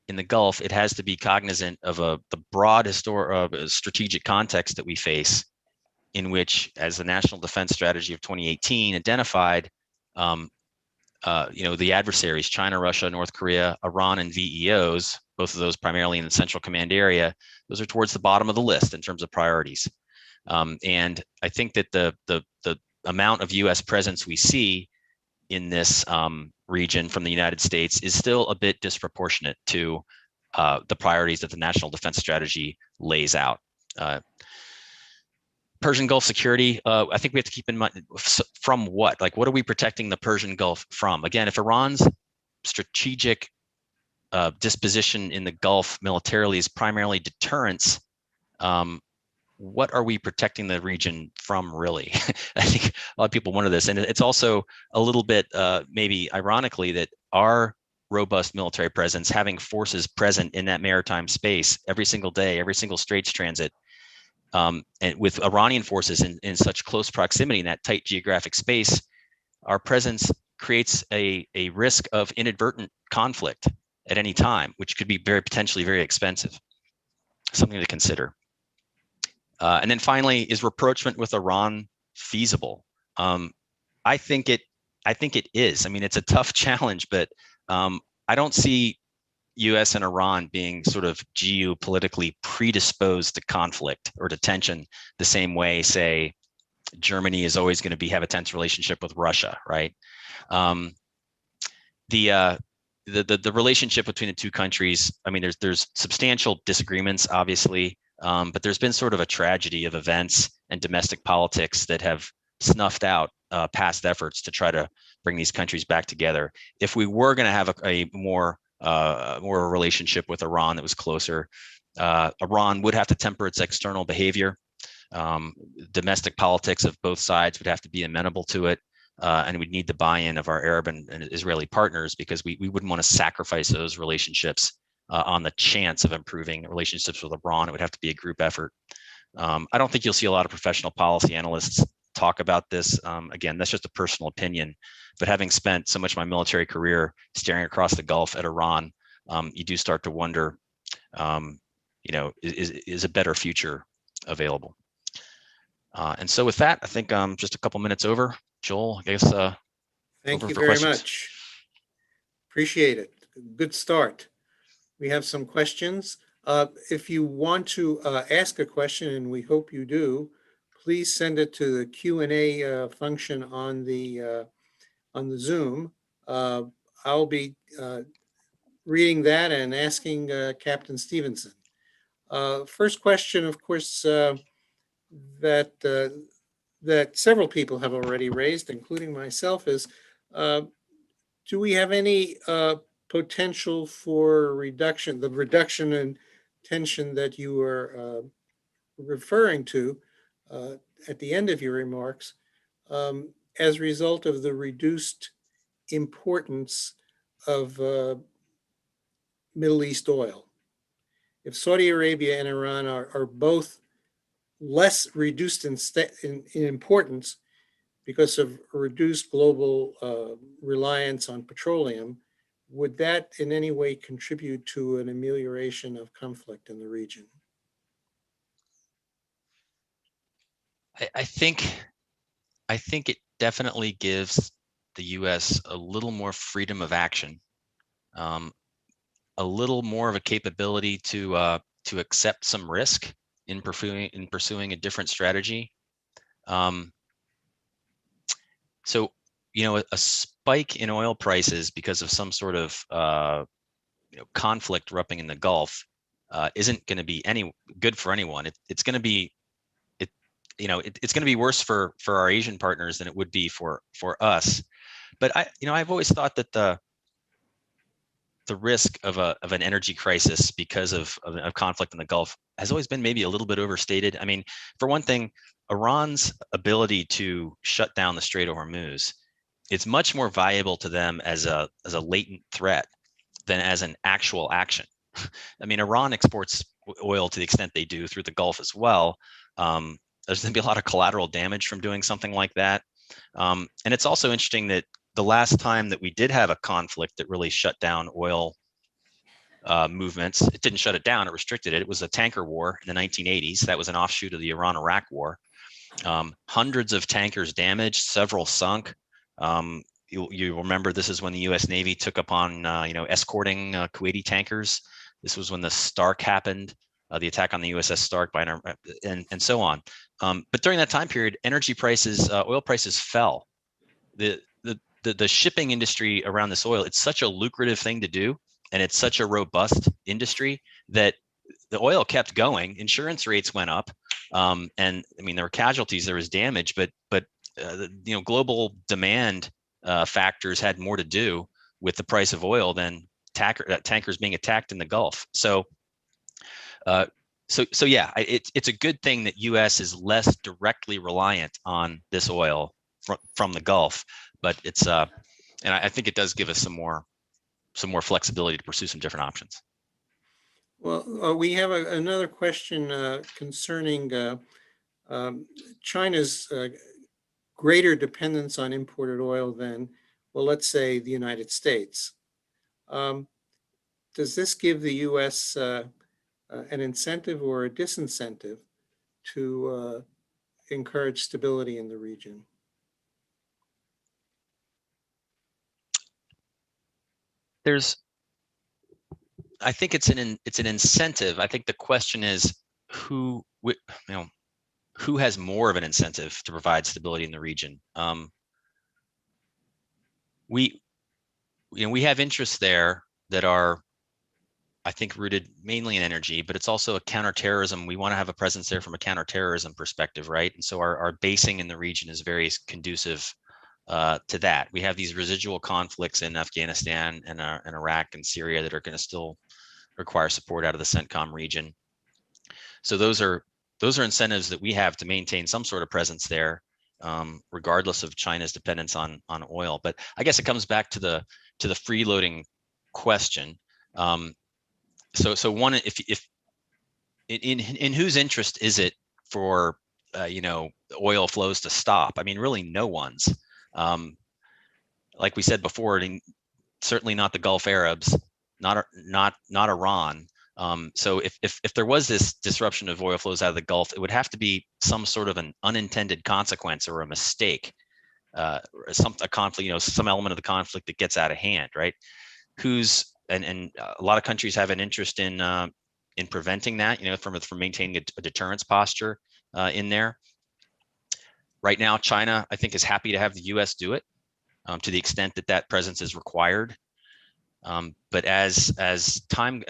in the Gulf, it has to be cognizant of the broad strategic context that we face, in which, as the National Defense Strategy of 2018 identified, the adversaries, China, Russia, North Korea, Iran, and VEOs, both of those primarily in the Central Command area, those are towards the bottom of the list in terms of priorities. And I think that the amount of U.S. presence we see in this region from the United States is still a bit disproportionate to the priorities that the National Defense Strategy lays out. Persian Gulf security, I think we have to keep in mind, from what? Like, what are we protecting the Persian Gulf from? Again, if Iran's strategic disposition in the Gulf militarily is primarily deterrence, what are we protecting the region from, really? I think a lot of people wonder this. And it's also a little bit, maybe ironically, that our robust military presence, having forces present in that maritime space every single day, every single Straits transit, and with Iranian forces in such close proximity in that tight geographic space, our presence creates a risk of inadvertent conflict at any time, which could be potentially very expensive. Something to consider. And then finally, is rapprochement with Iran feasible? I think it is. I mean, it's a tough challenge, but I don't see U.S. and Iran being sort of geopolitically predisposed to conflict or to tension the same way, say, Germany is always going to have a tense relationship with Russia, right? The relationship between the two countries, I mean, there's substantial disagreements, obviously, but there's been sort of a tragedy of events and domestic politics that have snuffed out past efforts to try to bring these countries back together. If we were going to have a more relationship with Iran that was closer, Iran would have to temper its external behavior. Domestic politics of both sides would have to be amenable to it, and we'd need the buy-in of our Arab and Israeli partners, because we wouldn't want to sacrifice those relationships on the chance of improving relationships with Iran. It would have to be a group effort. I don't think you'll see a lot of professional policy analysts talk about this. Again, that's just a personal opinion, but having spent so much of my military career staring across the Gulf at Iran, you do start to wonder, is a better future available? And so with that, I think just a couple minutes over. Joel, I guess Thank over you for very questions. much. Appreciate it. Good start. We have some questions. If you want to ask a question, and we hope you do, please send it to the Q&A function on the Zoom. I'll be reading that and asking Captain Stephenson. First question, of course, that several people have already raised, including myself, is do we have any potential for reduction, the reduction in tension that you were referring to at the end of your remarks, as a result of the reduced importance of Middle East oil? If Saudi Arabia and Iran are both less reduced in importance because of reduced global reliance on petroleum, would that in any way contribute to an amelioration of conflict in the region? I think it definitely gives the U.S. a little more freedom of action, a little more of a capability to accept some risk in pursuing a different strategy. So, you know, a spike in oil prices because of some sort of conflict erupting in the Gulf isn't going to be any good for anyone. It's going to be it's going to be worse for our Asian partners than it would be for us. But I've always thought that the risk of an energy crisis because of conflict in the Gulf has always been maybe a little bit overstated. I mean, for one thing, Iran's ability to shut down the Strait of Hormuz, it's much more valuable to them as a latent threat than as an actual action. I mean, Iran exports oil to the extent they do through the Gulf as well. There's going to be a lot of collateral damage from doing something like that. And it's also interesting that the last time that we did have a conflict that really shut down oil movements, it didn't shut it down, it restricted it. It was a tanker war in the 1980s. That was an offshoot of the Iran-Iraq war. Hundreds of tankers damaged, several sunk. You remember this is when the U.S. Navy took upon escorting Kuwaiti tankers. This was when the Stark happened, the attack on the USS Stark and so on. But during that time period, energy prices, oil prices fell. The shipping industry around this oil, it's such a lucrative thing to do, and it's such a robust industry that the oil kept going. Insurance rates went up, and I mean there were casualties, there was damage, but global demand factors had more to do with the price of oil than tankers being attacked in the Gulf. So yeah, it's a good thing that U.S. is less directly reliant on this oil from the Gulf, but it's and I think it does give us some more flexibility to pursue some different options. Well, we have another question concerning China's greater dependence on imported oil than, well, let's say the United States. Does this give the U.S. An incentive or a disincentive to encourage stability in the region? I think it's an incentive. I think the question is who has more of an incentive to provide stability in the region. We have interests there that are, I think, rooted mainly in energy, but it's also a counterterrorism. We want to have a presence there from a counterterrorism perspective, right? And so our basing in the region is very conducive to that. We have these residual conflicts in Afghanistan and Iraq and Syria that are going to still require support out of the CENTCOM region. So those are incentives that we have to maintain some sort of presence there, regardless of China's dependence on oil. But I guess it comes back to the freeloading question. So one, if in whose interest is it for oil flows to stop? I mean, really no one's. Like we said before, certainly not the Gulf Arabs, not Iran, So if there was this disruption of oil flows out of the Gulf, it would have to be some sort of an unintended consequence or a mistake, a conflict, some element of the conflict that gets out of hand, right? And a lot of countries have an interest in preventing that, from maintaining a deterrence posture in there. Right now, China, I think, is happy to have the U.S. do it to the extent that that presence is required. But as time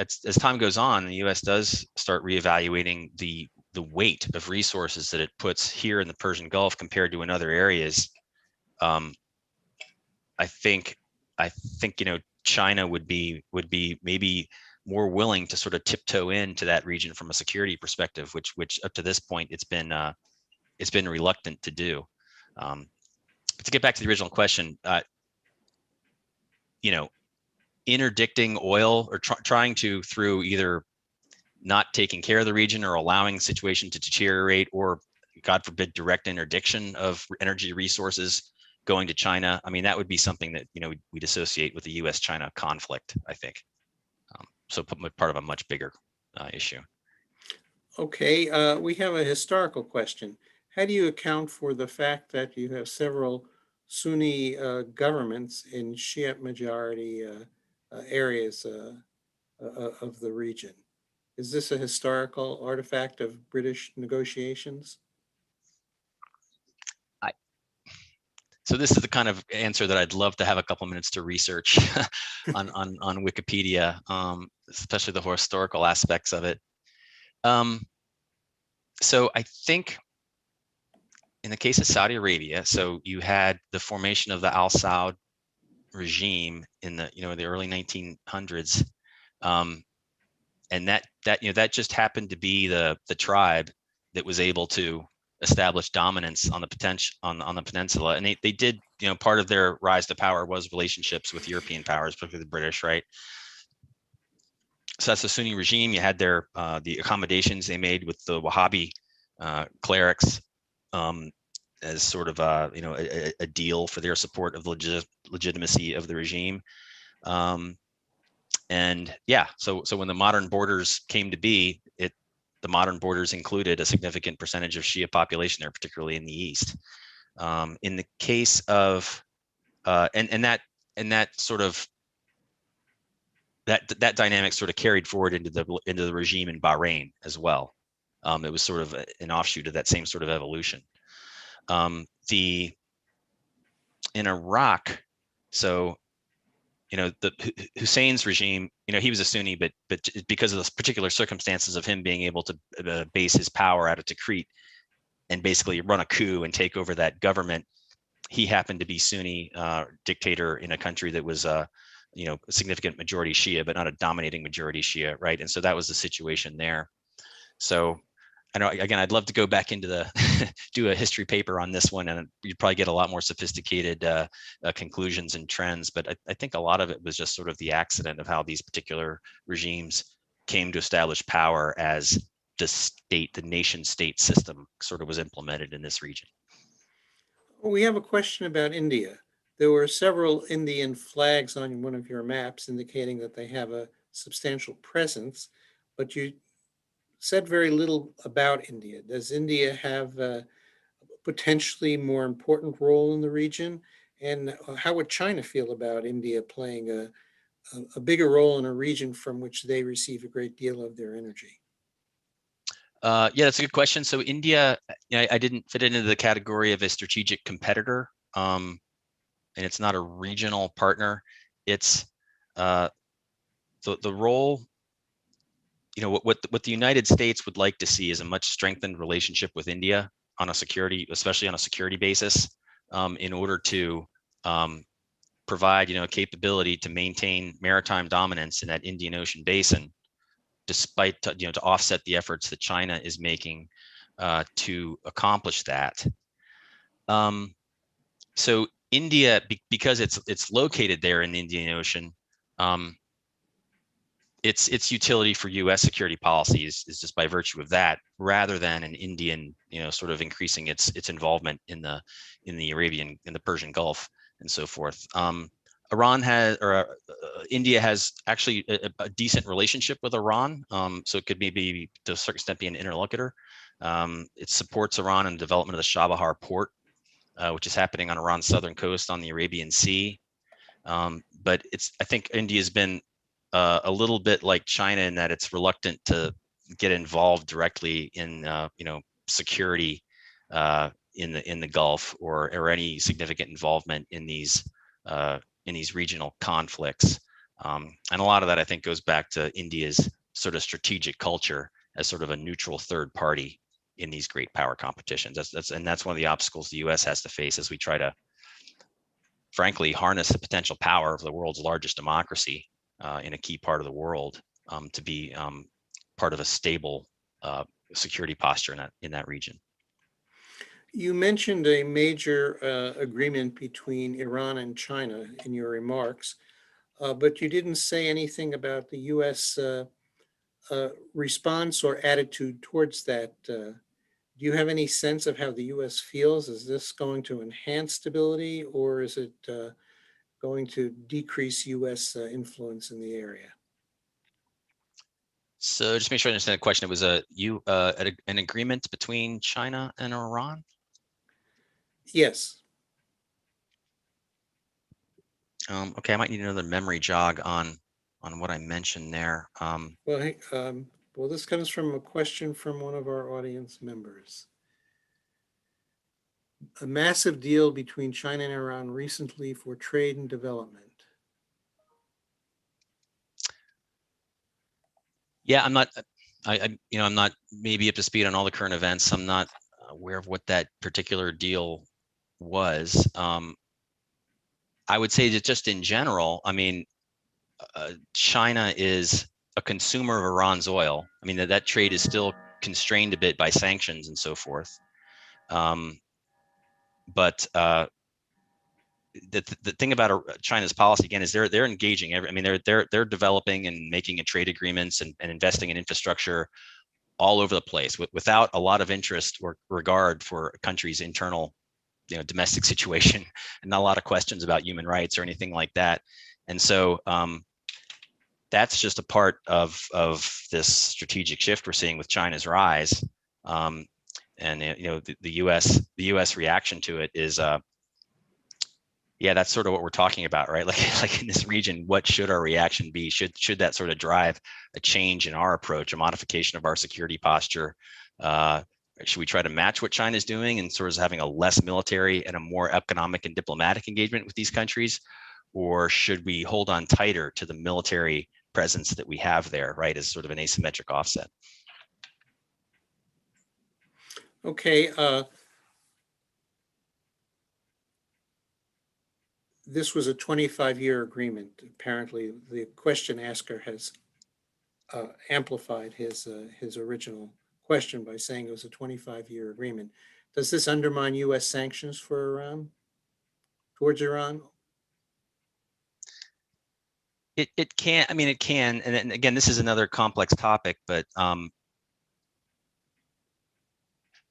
goes on, the U.S. does start reevaluating the weight of resources that it puts here in the Persian Gulf compared to in other areas. I think China would be maybe more willing to sort of tiptoe into that region from a security perspective, which up to this point it's been reluctant to do. But to get back to the original question, interdicting oil or trying to, through either not taking care of the region or allowing the situation to deteriorate, or God forbid, direct interdiction of energy resources going to China. I mean, that would be something that, we'd associate with the US-China conflict, I think. So part of a much bigger issue. Okay, we have a historical question. How do you account for the fact that you have several Sunni governments in Shia majority areas of the region? Is this a historical artifact of British negotiations? So this is the kind of answer that I'd love to have a couple minutes to research on Wikipedia, especially the historical aspects of it. So I think in the case of Saudi Arabia, so you had the formation of the Al Saud regime in the early 1900s, and that just happened to be the tribe that was able to establish dominance on the peninsula, and they did, part of their rise to power was relationships with European powers, particularly the British, right? So that's the Sunni regime. You had the accommodations they made with the Wahhabi clerics as sort of a deal for their support of the legitimacy of the regime. And yeah, so when the modern borders came to be, the modern borders included a significant percentage of Shia population there, particularly in the east. In the case of and that sort of that dynamic sort of carried forward into the regime in Bahrain as well. It was sort of an offshoot of that same sort of evolution. In Iraq, so the Hussein's regime, he was a Sunni, but because of the particular circumstances of him being able to base his power out of Tikrit and basically run a coup and take over that government, he happened to be Sunni dictator in a country that was a significant majority Shia, but not a dominating majority Shia, right? And so that was the situation there. So I know, again, I'd love to go back into do a history paper on this one, and you'd probably get a lot more sophisticated conclusions and trends. But I think a lot of it was just sort of the accident of how these particular regimes came to establish power as the nation state system sort of was implemented in this region. We have a question about India. There were several Indian flags on one of your maps indicating that they have a substantial presence, but you said very little about India. Does India have a potentially more important role in the region? And how would China feel about India playing a bigger role in a region from which they receive a great deal of their energy? Yeah, that's a good question. So India, I didn't fit it into the category of a strategic competitor, and it's not a regional partner. It's the role. What the United States would like to see is a much strengthened relationship with India on a security, especially on a security basis, in order to provide a capability to maintain maritime dominance in that Indian Ocean basin, despite to offset the efforts that China is making to accomplish that. So India, because it's located there in the Indian Ocean, its utility for U.S. security policy is just by virtue of that, rather than an Indian, sort of increasing its involvement in the Persian Gulf and so forth. Iran has, or India has actually a decent relationship with Iran, so it could maybe to a certain extent be an interlocutor. It supports Iran in the development of the Chabahar port, which is happening on Iran's southern coast on the Arabian Sea. But I think India has been a little bit like China in that it's reluctant to get involved directly in security in the Gulf or any significant involvement in these regional conflicts. And a lot of that, I think, goes back to India's sort of strategic culture as sort of a neutral third party in these great power competitions. That's one of the obstacles the U.S. has to face as we try to, frankly, harness the potential power of the world's largest democracy in a key part of the world to be part of a stable security posture in that region. You mentioned a major agreement between Iran and China in your remarks, but you didn't say anything about the U.S. Response or attitude towards that. Do you have any sense of how the U.S. feels? Is this going to enhance stability, or is it going to decrease U.S. influence in the area? So just make sure I understand the question. It was an agreement between China and Iran? Yes. Okay, I might need another memory jog on what I mentioned there. Well, this comes from a question from one of our audience members. A massive deal between China and Iran recently for trade and development. Yeah, I'm not maybe up to speed on all the current events. I'm not aware of what that particular deal was. I would say that just in general, I mean, China is a consumer of Iran's oil. I mean, that trade is still constrained a bit by sanctions and so forth. But the thing about China's policy again is they're engaging. I mean, they're developing and making trade agreements and investing in infrastructure all over the place without a lot of interest or regard for a country's internal, domestic situation, and not a lot of questions about human rights or anything like that. And so that's just a part of this strategic shift we're seeing with China's rise. And the U.S. reaction to it is, yeah, that's sort of what we're talking about, right? Like in this region, what should our reaction be? Should that sort of drive a change in our approach, a modification of our security posture? Should we try to match what China's doing and sort of having a less military and a more economic and diplomatic engagement with these countries? Or should we hold on tighter to the military presence that we have there, right, as sort of an asymmetric offset? Okay. This was a 25-year agreement. Apparently, the question asker has amplified his original question by saying it was a 25-year agreement. Does this undermine U.S. sanctions for Iran, towards Iran? It can. I mean, it can. And again, this is another complex topic, but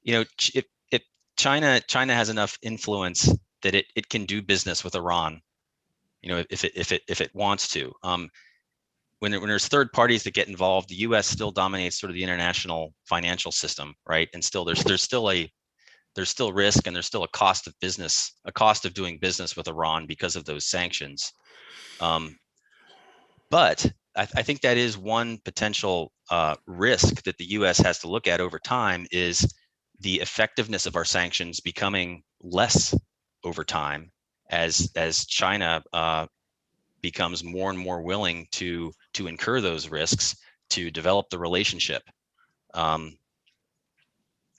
if China has enough influence that it can do business with Iran, if it wants to. When there's third parties that get involved, the U.S. still dominates sort of the international financial system, right? And still there's still risk, and there's still a cost of business, a cost of doing business with Iran because of those sanctions. But I think that is one potential risk that the U.S. has to look at over time, is the effectiveness of our sanctions becoming less over time as China becomes more and more willing to incur those risks to develop the relationship,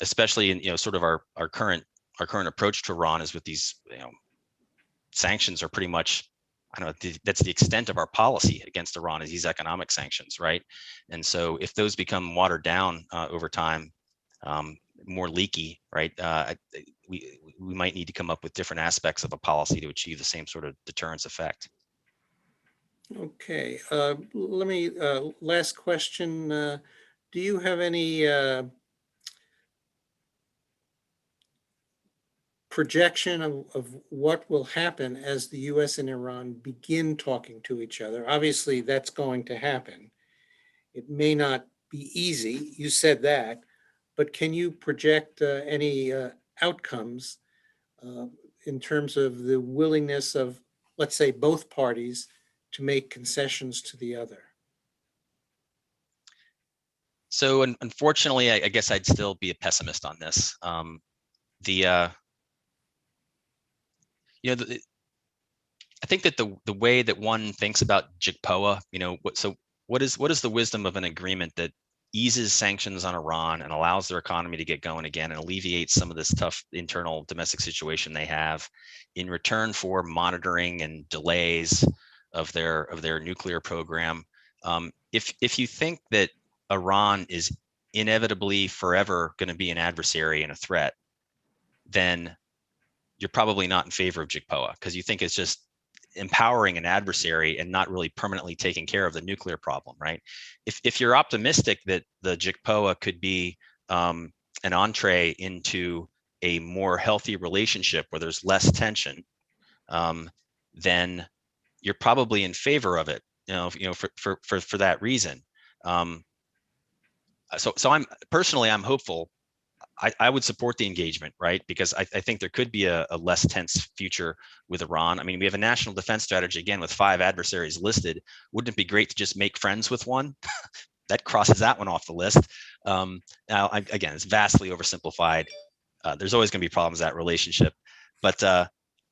especially in sort of our current approach to Iran is with these sanctions are pretty much, I don't know, that's the extent of our policy against Iran, is these economic sanctions, right? And so if those become watered down over time, more leaky, right? We might need to come up with different aspects of a policy to achieve the same sort of deterrence effect. Okay, let me, last question. Do you have any projection of what will happen as the US and Iran begin talking to each other? Obviously, that's going to happen. It may not be easy, you said that, but can you project any outcomes in terms of the willingness of, let's say, both parties to make concessions to the other? So unfortunately, I guess I'd still be a pessimist on this. I think that the way that one thinks about JCPOA, what is the wisdom of an agreement that eases sanctions on Iran and allows their economy to get going again and alleviates some of this tough internal domestic situation they have in return for monitoring and delays of their nuclear program. If you think that Iran is inevitably forever going to be an adversary and a threat, then you're probably not in favor of JCPOA because you think it's just empowering an adversary and not really permanently taking care of the nuclear problem, right? If you're optimistic that the JCPOA could be an entree into a more healthy relationship where there's less tension, then you're probably in favor of it, for that reason. So I'm personally, I'm hopeful. I would support the engagement, right? Because I think there could be a less tense future with Iran. I mean, we have a national defense strategy, again, with 5 adversaries listed. Wouldn't it be great to just make friends with one? That crosses that one off the list. Now, again, it's vastly oversimplified. There's always going to be problems with that relationship. But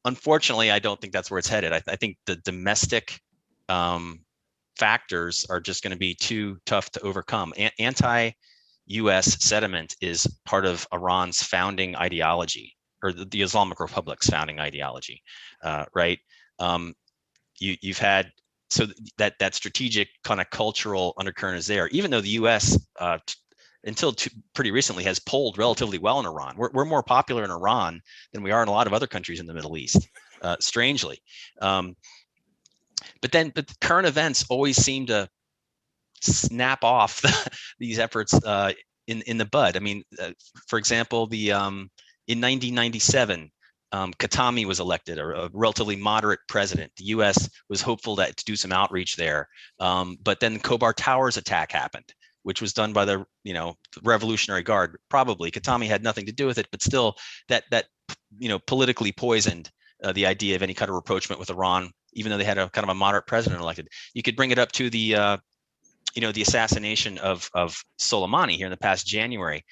unfortunately, I don't think that's where it's headed. I think the domestic factors are just going to be too tough to overcome. Anti-US sentiment is part of Iran's founding ideology, or the Islamic Republic's founding ideology, right? You've had, so that strategic kind of cultural undercurrent is there, even though the US until pretty recently has polled relatively well in Iran. We're more popular in Iran than we are in a lot of other countries in the Middle East, strangely. But current events always seem to snap off these efforts in the bud. I mean, for example, in 1997, Khatami was elected, a relatively moderate president. The U.S. was hopeful to do some outreach there, but then the Khobar Towers attack happened, which was done by the Revolutionary Guard. Probably Khatami had nothing to do with it, but still, that politically poisoned the idea of any kind of rapprochement with Iran, even though they had a kind of a moderate president elected. You could bring it up to the the assassination of Soleimani here in the past January.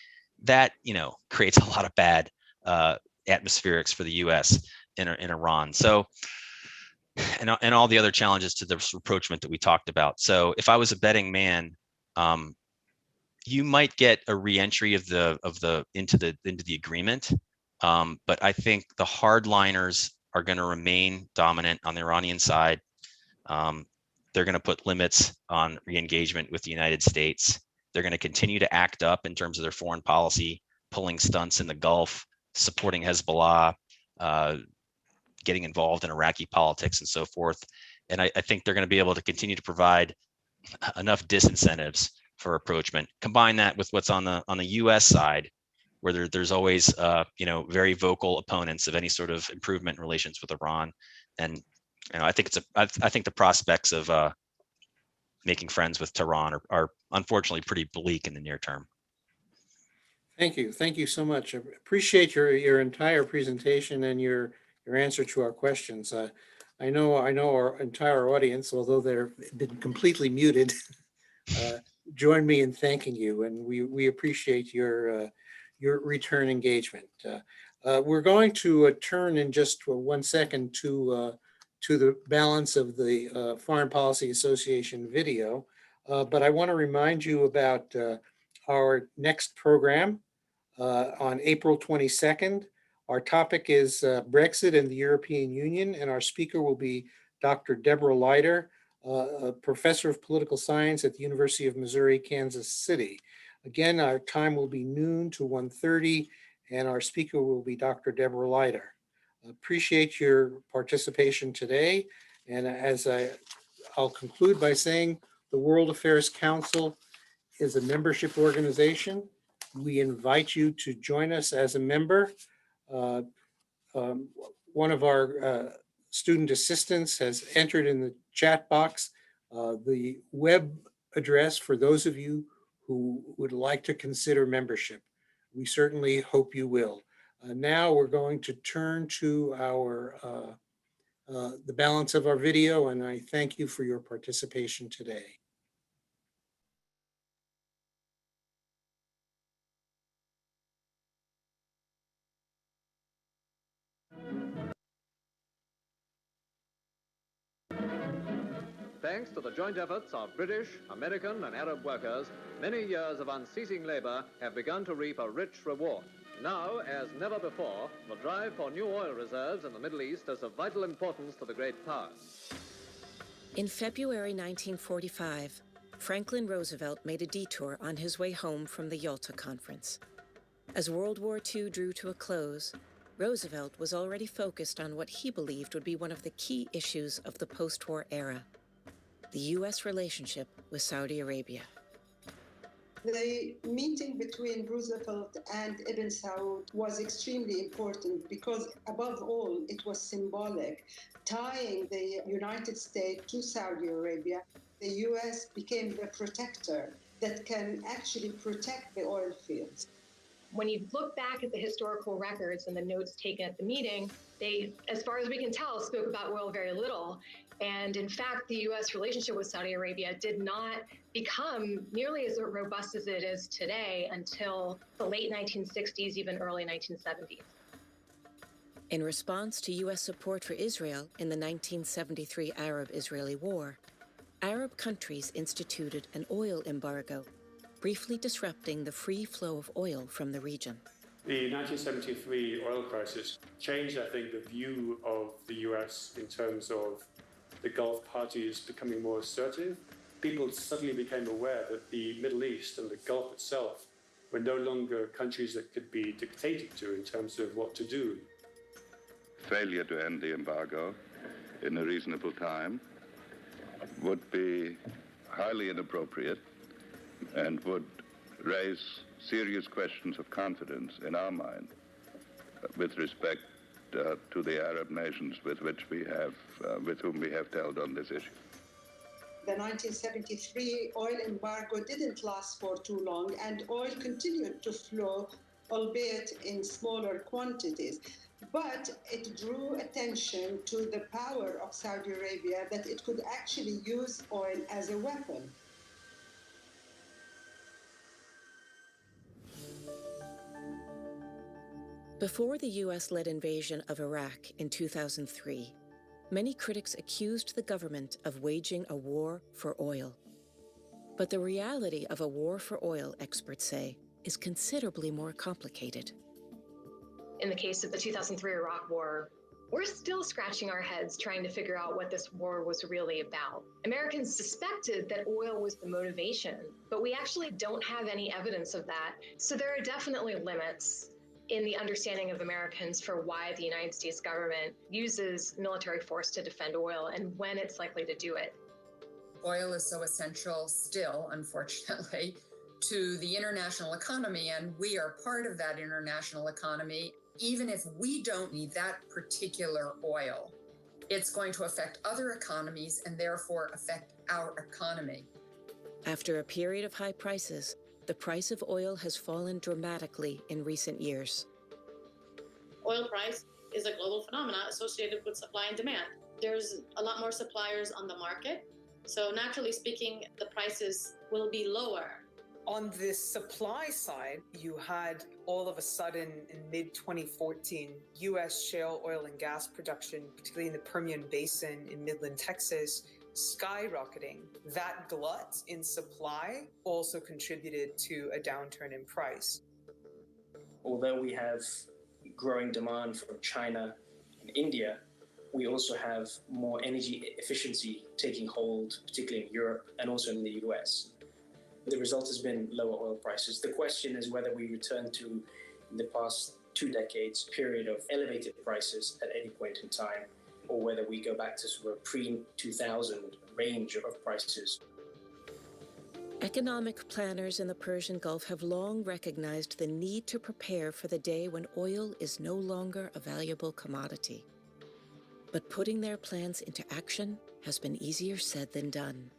That creates a lot of bad atmospherics for the U.S. in Iran. So, and all the other challenges to the rapprochement that we talked about. So, if I was a betting man, you might get a reentry into the agreement, but I think the hardliners are going to remain dominant on the Iranian side. They're going to put limits on re-engagement with the United States. They're going to continue to act up in terms of their foreign policy, pulling stunts in the Gulf, supporting Hezbollah, getting involved in Iraqi politics and so forth. And I think they're going to be able to continue to provide enough disincentives for rapprochement. Combine that with what's on the U.S. side, where there's always very vocal opponents of any sort of improvement in relations with Iran, and I think I think the prospects of making friends with Tehran are unfortunately pretty bleak in the near term. Thank you so much. I appreciate your entire presentation and your answer to our questions. I know our entire audience, although they've been completely muted, join me in thanking you, and we appreciate your return engagement. We're going to turn in just 1 second to the balance of the Foreign Policy Association video, but I want to remind you about our next program on April 22nd. Our topic is Brexit and the European Union, and our speaker will be Dr. Deborah Leiter, a professor of political science at the University of Missouri, Kansas City. Again, our time will be noon to 1:30, and our speaker will be Dr. Deborah Leiter. Appreciate your participation today, and I'll conclude by saying the World Affairs Council is a membership organization. We invite you to join us as a member. One of our student assistants has entered in the chat box the web address for those of you who would like to consider membership. We certainly hope you will. Now we're going to turn to our the balance of our video, and I thank you for your participation today. Thanks to the joint efforts of British, American, and Arab workers, many years of unceasing labor have begun to reap a rich reward. Now, as never before, the drive for new oil reserves in the Middle East is of vital importance to the great powers. In February 1945, Franklin Roosevelt made a detour on his way home from the Yalta Conference. As World War II drew to a close, Roosevelt was already focused on what he believed would be one of the key issues of the post-war era: the U.S. relationship with Saudi Arabia. The meeting between Roosevelt and Ibn Saud was extremely important because, above all, it was symbolic. Tying the United States to Saudi Arabia, the U.S. became the protector that can actually protect the oil fields. When you look back at the historical records and the notes taken at the meeting, they, as far as we can tell, spoke about oil very little. And in fact, the U.S. relationship with Saudi Arabia did not become nearly as robust as it is today until the late 1960s, even early 1970s. In response to U.S. support for Israel in the 1973 Arab-Israeli War, Arab countries instituted an oil embargo, briefly disrupting the free flow of oil from the region. The 1973 oil crisis changed, I think, the view of the US in terms of the Gulf parties becoming more assertive. People suddenly became aware that the Middle East and the Gulf itself were no longer countries that could be dictated to in terms of what to do. Failure to end the embargo in a reasonable time would be highly inappropriate and would raise serious questions of confidence in our mind with respect to the Arab nations with whom we have dealt on this issue. The 1973 oil embargo didn't last for too long, and oil continued to flow, albeit in smaller quantities. But it drew attention to the power of Saudi Arabia, that it could actually use oil as a weapon. Before the U.S.-led invasion of Iraq in 2003, many critics accused the government of waging a war for oil. But the reality of a war for oil, experts say, is considerably more complicated. In the case of the 2003 Iraq War, we're still scratching our heads trying to figure out what this war was really about. Americans suspected that oil was the motivation, but we actually don't have any evidence of that. So there are definitely limits in the understanding of Americans for why the United States government uses military force to defend oil and when it's likely to do it. Oil is so essential still, unfortunately, to the international economy, and we are part of that international economy. Even if we don't need that particular oil, it's going to affect other economies and therefore affect our economy. After a period of high prices, the price of oil has fallen dramatically in recent years. Oil price is a global phenomenon associated with supply and demand. There's a lot more suppliers on the market, so naturally speaking, the prices will be lower. On the supply side, you had all of a sudden in mid-2014, U.S. shale oil and gas production, particularly in the Permian Basin in Midland, Texas, skyrocketing. That glut in supply also contributed to a downturn in price. Although we have growing demand from China and India, we also have more energy efficiency taking hold, particularly in Europe and also in the US. The result has been lower oil prices. The question is whether we return to the past 2 decades period of elevated prices at any point in time, or whether we go back to sort of a pre-2000 range of prices. Economic planners in the Persian Gulf have long recognized the need to prepare for the day when oil is no longer a valuable commodity. But putting their plans into action has been easier said than done.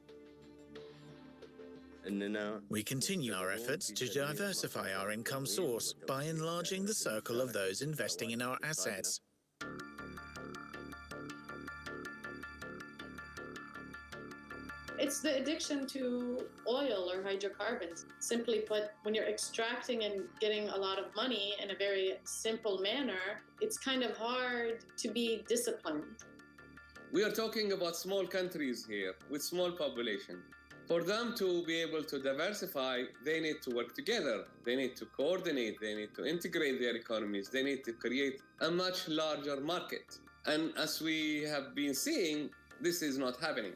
We continue our efforts to diversify our income source by enlarging the circle of those investing in our assets. It's the addiction to oil or hydrocarbons. Simply put, when you're extracting and getting a lot of money in a very simple manner, it's kind of hard to be disciplined. We are talking about small countries here with small population. For them to be able to diversify, they need to work together. They need to coordinate. They need to integrate their economies. They need to create a much larger market. And as we have been seeing, this is not happening.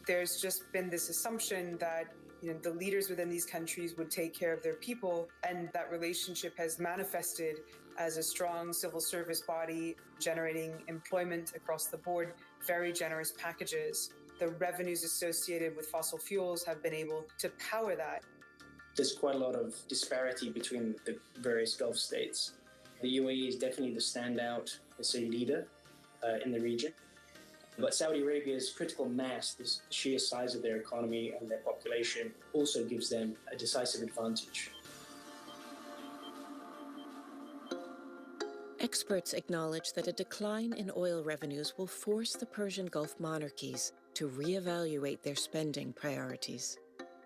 There's just been this assumption that the leaders within these countries would take care of their people, and that relationship has manifested as a strong civil service body generating employment across the board, very generous packages. The revenues associated with fossil fuels have been able to power that. There's quite a lot of disparity between the various Gulf states. The UAE is definitely the standout, let's say, leader in the region. But Saudi Arabia's critical mass, the sheer size of their economy and their population, also gives them a decisive advantage. Experts acknowledge that a decline in oil revenues will force the Persian Gulf monarchies to reevaluate their spending priorities.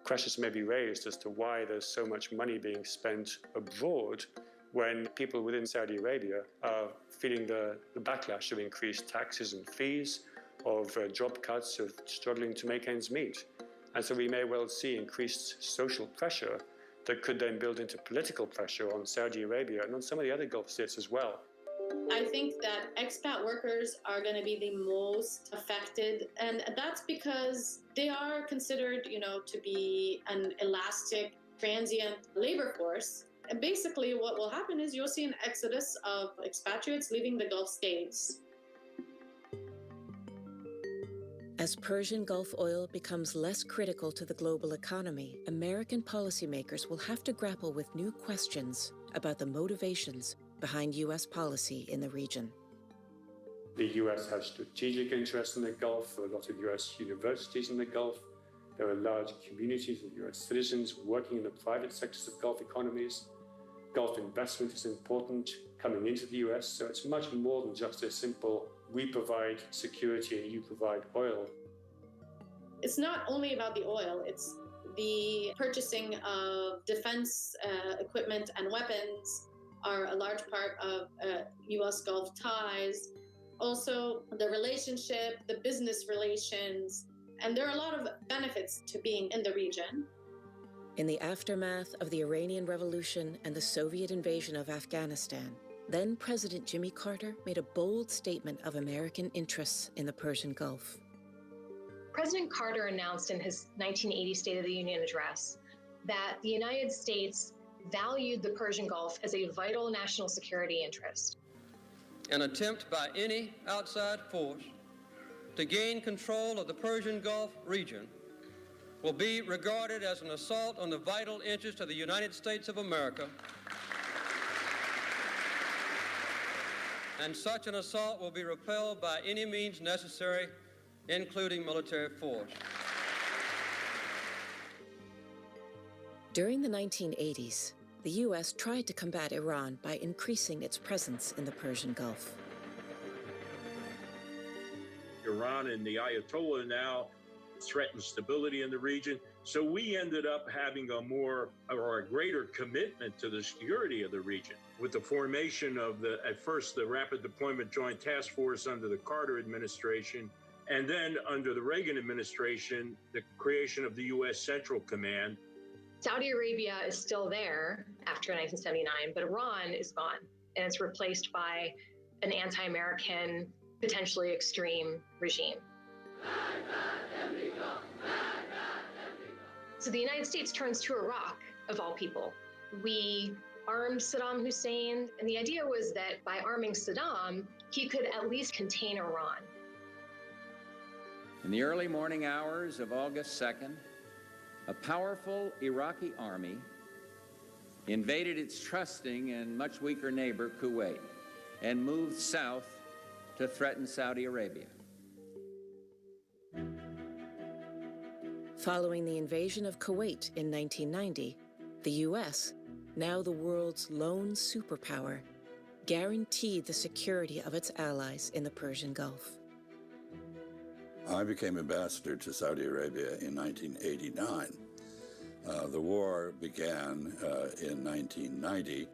Questions may be raised as to why there's so much money being spent abroad when people within Saudi Arabia are feeling the backlash of increased taxes and fees, of job cuts, of struggling to make ends meet. And so we may well see increased social pressure that could then build into political pressure on Saudi Arabia and on some of the other Gulf states as well. I think that expat workers are going to be the most affected, and that's because they are considered, to be an elastic, transient labor force. And basically what will happen is you'll see an exodus of expatriates leaving the Gulf states. As Persian Gulf oil becomes less critical to the global economy, American policymakers will have to grapple with new questions about the motivations behind U.S. policy in the region. The U.S. has strategic interests in the Gulf. There are a lot of U.S. universities in the Gulf. There are large communities of U.S. citizens working in the private sectors of Gulf economies. Gulf investment is important coming into the U.S., so it's much more than just a simple, we provide security and you provide oil. It's not only about the oil, it's the purchasing of defense equipment and weapons are a large part of U.S. Gulf ties. Also, the relationship, the business relations, and there are a lot of benefits to being in the region. In the aftermath of the Iranian Revolution and the Soviet invasion of Afghanistan, then President Jimmy Carter made a bold statement of American interests in the Persian Gulf. President Carter announced in his 1980 State of the Union address that the United States valued the Persian Gulf as a vital national security interest. An attempt by any outside force to gain control of the Persian Gulf region will be regarded as an assault on the vital interests of the United States of America, and such an assault will be repelled by any means necessary, including military force. During the 1980s, the U.S. tried to combat Iran by increasing its presence in the Persian Gulf. Iran and the Ayatollah now threaten stability in the region. So we ended up having a greater commitment to the security of the region with the formation of at first the Rapid Deployment Joint Task Force under the Carter administration, and then under the Reagan administration, the creation of the U.S. Central Command. Saudi Arabia is still there after 1979, but Iran is gone, and it's replaced by an anti-American, potentially extreme regime. So the United States turns to Iraq, of all people. We armed Saddam Hussein, and the idea was that by arming Saddam, he could at least contain Iran. In the early morning hours of August 2nd, A powerful Iraqi army invaded its trusting and much weaker neighbor, Kuwait, and moved south to threaten Saudi Arabia. Following the invasion of Kuwait in 1990, the U.S., now the world's lone superpower, guaranteed the security of its allies in the Persian Gulf. I became ambassador to Saudi Arabia in 1989. The war began in 1990.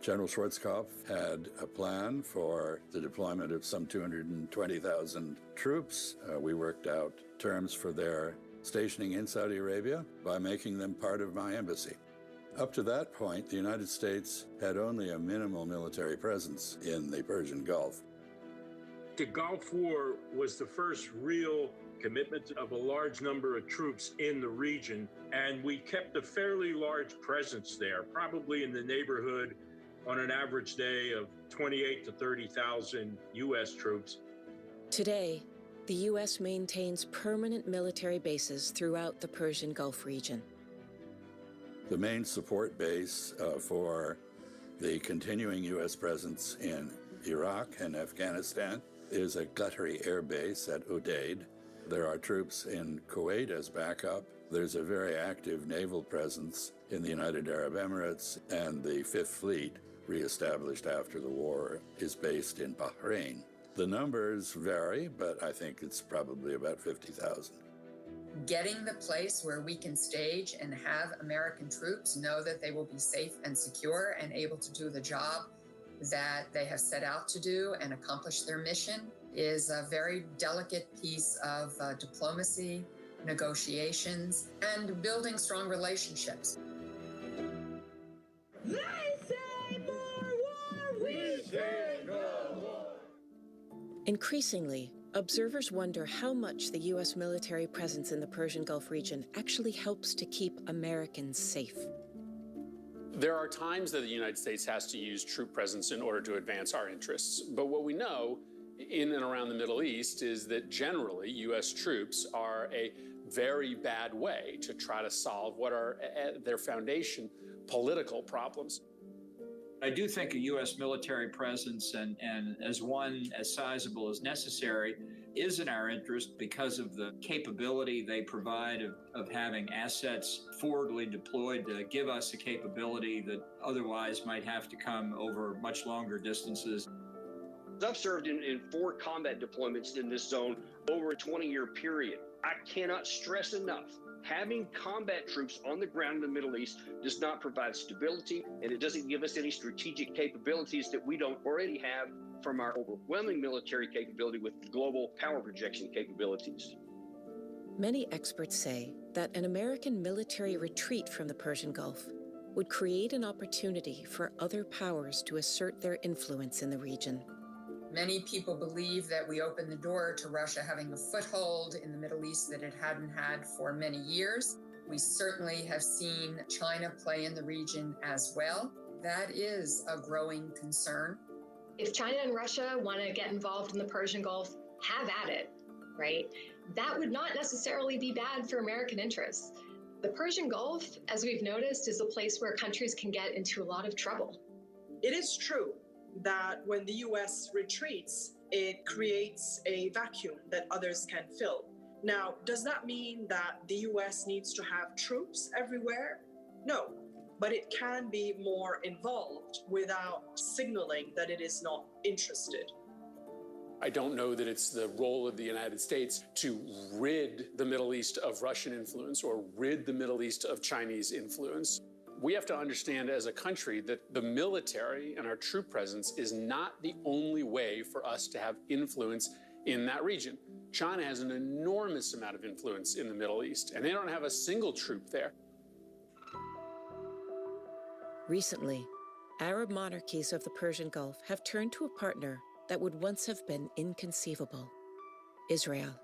General Schwarzkopf had a plan for the deployment of some 220,000 troops. We worked out terms for their stationing in Saudi Arabia by making them part of my embassy. Up to that point, the United States had only a minimal military presence in the Persian Gulf. The Gulf War was the first real commitment of a large number of troops in the region, and we kept a fairly large presence there, probably in the neighborhood on an average day of 28 to 30,000 U.S. troops. Today, the U.S. maintains permanent military bases throughout the Persian Gulf region. The main support base for the continuing U.S. presence in Iraq and Afghanistan is a Guthrie Air Base at Udeid. There are troops in Kuwait as backup. There's a very active naval presence in the United Arab Emirates, and the Fifth Fleet, reestablished after the war, is based in Bahrain. The numbers vary, but I think it's probably about 50,000. Getting the place where we can stage and have American troops know that they will be safe and secure and able to do the job that they have set out to do and accomplish their mission is a very delicate piece of diplomacy, negotiations, and building strong relationships. They say more war, we say no more. Increasingly, observers wonder how much the U.S. military presence in the Persian Gulf region actually helps to keep Americans safe. There are times that the United States has to use troop presence in order to advance our interests. But what we know in and around the Middle East is that generally U.S. troops are a very bad way to try to solve what are at their foundation political problems. I do think a U.S. military presence, and as one as sizable as necessary, is in our interest because of the capability they provide of having assets forwardly deployed to give us a capability that otherwise might have to come over much longer distances. I've served in 4 combat deployments in this zone over a 20-year period. I cannot stress enough, having combat troops on the ground in the Middle East does not provide stability, and it doesn't give us any strategic capabilities that we don't already have from our overwhelming military capability with global power projection capabilities. Many experts say that an American military retreat from the Persian Gulf would create an opportunity for other powers to assert their influence in the region. Many people believe that we opened the door to Russia having a foothold in the Middle East that it hadn't had for many years. We certainly have seen China play in the region as well. That is a growing concern. If China and Russia want to get involved in the Persian Gulf, have at it, right? That would not necessarily be bad for American interests. The Persian Gulf, as we've noticed, is a place where countries can get into a lot of trouble. It is true that when the US retreats, it creates a vacuum that others can fill. Now, does that mean that the US needs to have troops everywhere? No, but it can be more involved without signaling that it is not interested. I don't know that it's the role of the United States to rid the Middle East of Russian influence or rid the Middle East of Chinese influence. We have to understand as a country that the military and our troop presence is not the only way for us to have influence in that region. China has an enormous amount of influence in the Middle East, and they don't have a single troop there. Recently, Arab monarchies of the Persian Gulf have turned to a partner that would once have been inconceivable: Israel.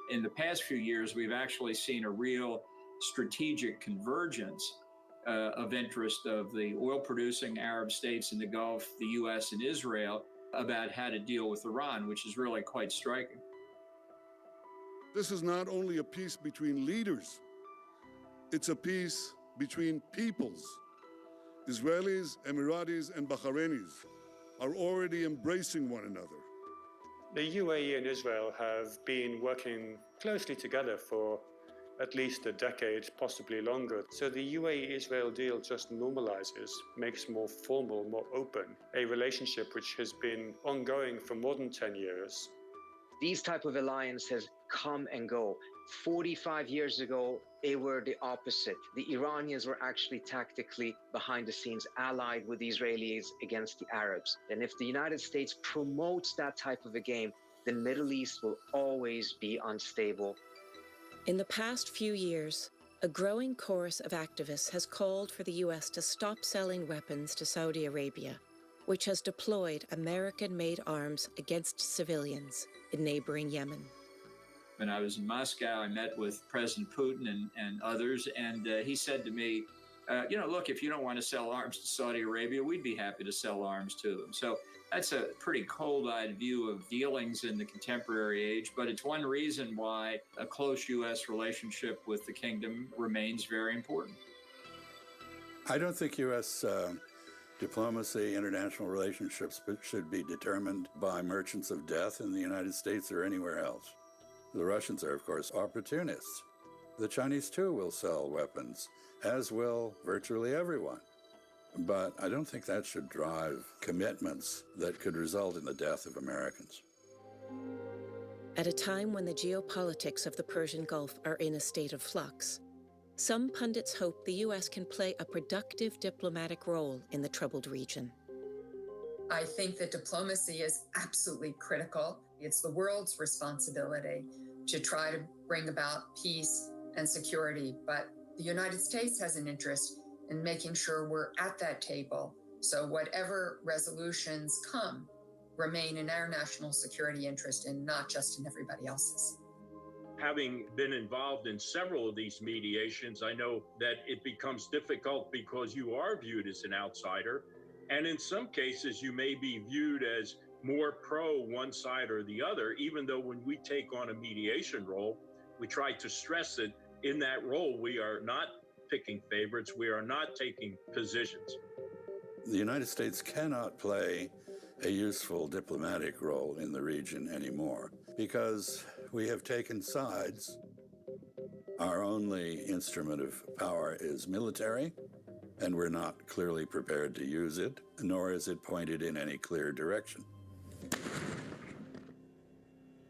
In the past few years, we've actually seen a real strategic convergence of interest of the oil-producing Arab states in the Gulf, the U.S. and Israel, about how to deal with Iran, which is really quite striking. This is not only a peace between leaders, it's a peace between peoples. Israelis, Emiratis, and Bahrainis are already embracing one another. The UAE and Israel have been working closely together for at least a decade, possibly longer. So the UAE-Israel deal just normalizes, makes more formal, more open, a relationship which has been ongoing for more than 10 years. These type of alliances come and go. 45 years ago, they were the opposite. The Iranians were actually tactically behind the scenes allied with the Israelis against the Arabs. And if the United States promotes that type of a game, the Middle East will always be unstable. In the past few years, a growing chorus of activists has called for the U.S. to stop selling weapons to Saudi Arabia, which has deployed American-made arms against civilians in neighboring Yemen. When I was in Moscow, I met with President Putin and others, and he said to me, look, if you don't want to sell arms to Saudi Arabia, we'd be happy to sell arms to them. So that's a pretty cold-eyed view of dealings in the contemporary age, but it's one reason why a close U.S. relationship with the kingdom remains very important. I don't think U.S. diplomacy, international relationships should be determined by merchants of death in the United States or anywhere else. The Russians are, of course, opportunists. The Chinese, too, will sell weapons, as will virtually everyone. But I don't think that should drive commitments that could result in the death of Americans. At a time when the geopolitics of the Persian Gulf are in a state of flux, some pundits hope the U.S. can play a productive diplomatic role in the troubled region. I think that diplomacy is absolutely critical. It's the world's responsibility to try to bring about peace and security, but the United States has an interest in making sure we're at that table. So whatever resolutions come remain in our national security interest and not just in everybody else's. Having been involved in several of these mediations, I know that it becomes difficult because you are viewed as an outsider. And in some cases, you may be viewed as more pro one side or the other, even though when we take on a mediation role, we try to stress that in that role, we are not picking favorites, we are not taking positions. The United States cannot play a useful diplomatic role in the region anymore because we have taken sides. Our only instrument of power is military, and we're not clearly prepared to use it, nor is it pointed in any clear direction.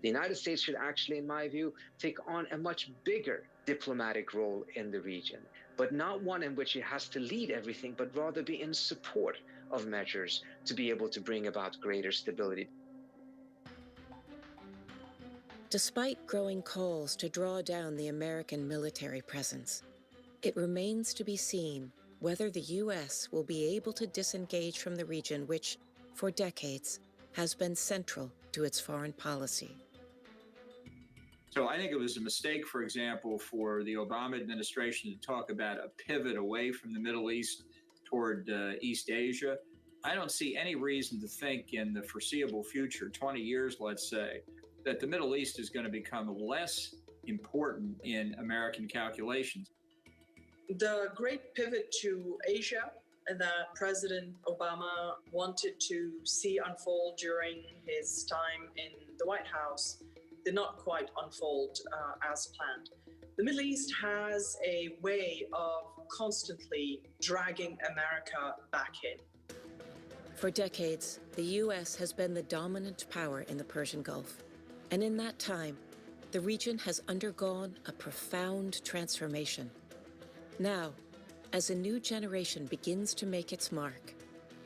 The United States should actually, in my view, take on a much bigger diplomatic role in the region, but not one in which it has to lead everything, but rather be in support of measures to be able to bring about greater stability. Despite growing calls to draw down the American military presence, it remains to be seen whether the U.S. will be able to disengage from the region which, for decades, has been central to its foreign policy. So I think it was a mistake, for example, for the Obama administration to talk about a pivot away from the Middle East toward East Asia. I don't see any reason to think in the foreseeable future, 20 years, let's say, that the Middle East is going to become less important in American calculations. The great pivot to Asia that President Obama wanted to see unfold during his time in the White House did not quite unfold as planned. The Middle East has a way of constantly dragging America back in. For decades, the U.S. has been the dominant power in the Persian Gulf. And in that time, the region has undergone a profound transformation. Now, as a new generation begins to make its mark,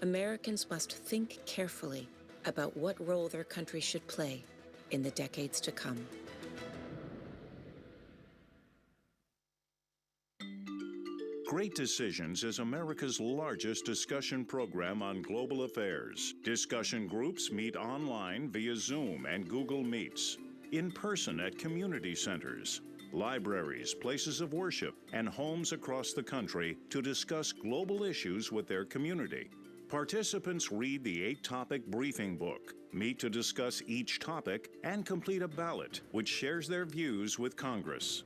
Americans must think carefully about what role their country should play in the decades to come. Great Decisions is America's largest discussion program on global affairs. Discussion groups meet online via Zoom and Google Meets, in person at community centers, libraries, places of worship, and homes across the country to discuss global issues with their community. Participants read the 8-topic briefing book, meet to discuss each topic, and complete a ballot which shares their views with Congress.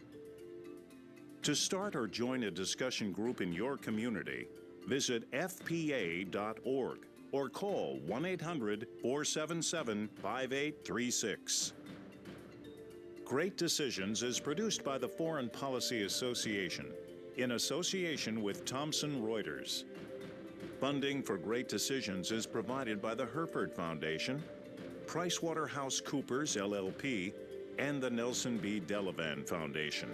To start or join a discussion group in your community, visit fpa.org or call 1-800-477-5836. Great Decisions is produced by the Foreign Policy Association in association with Thomson Reuters. Funding for Great Decisions is provided by the Herford Foundation, PricewaterhouseCoopers LLP, and the Nelson B. Delavan Foundation.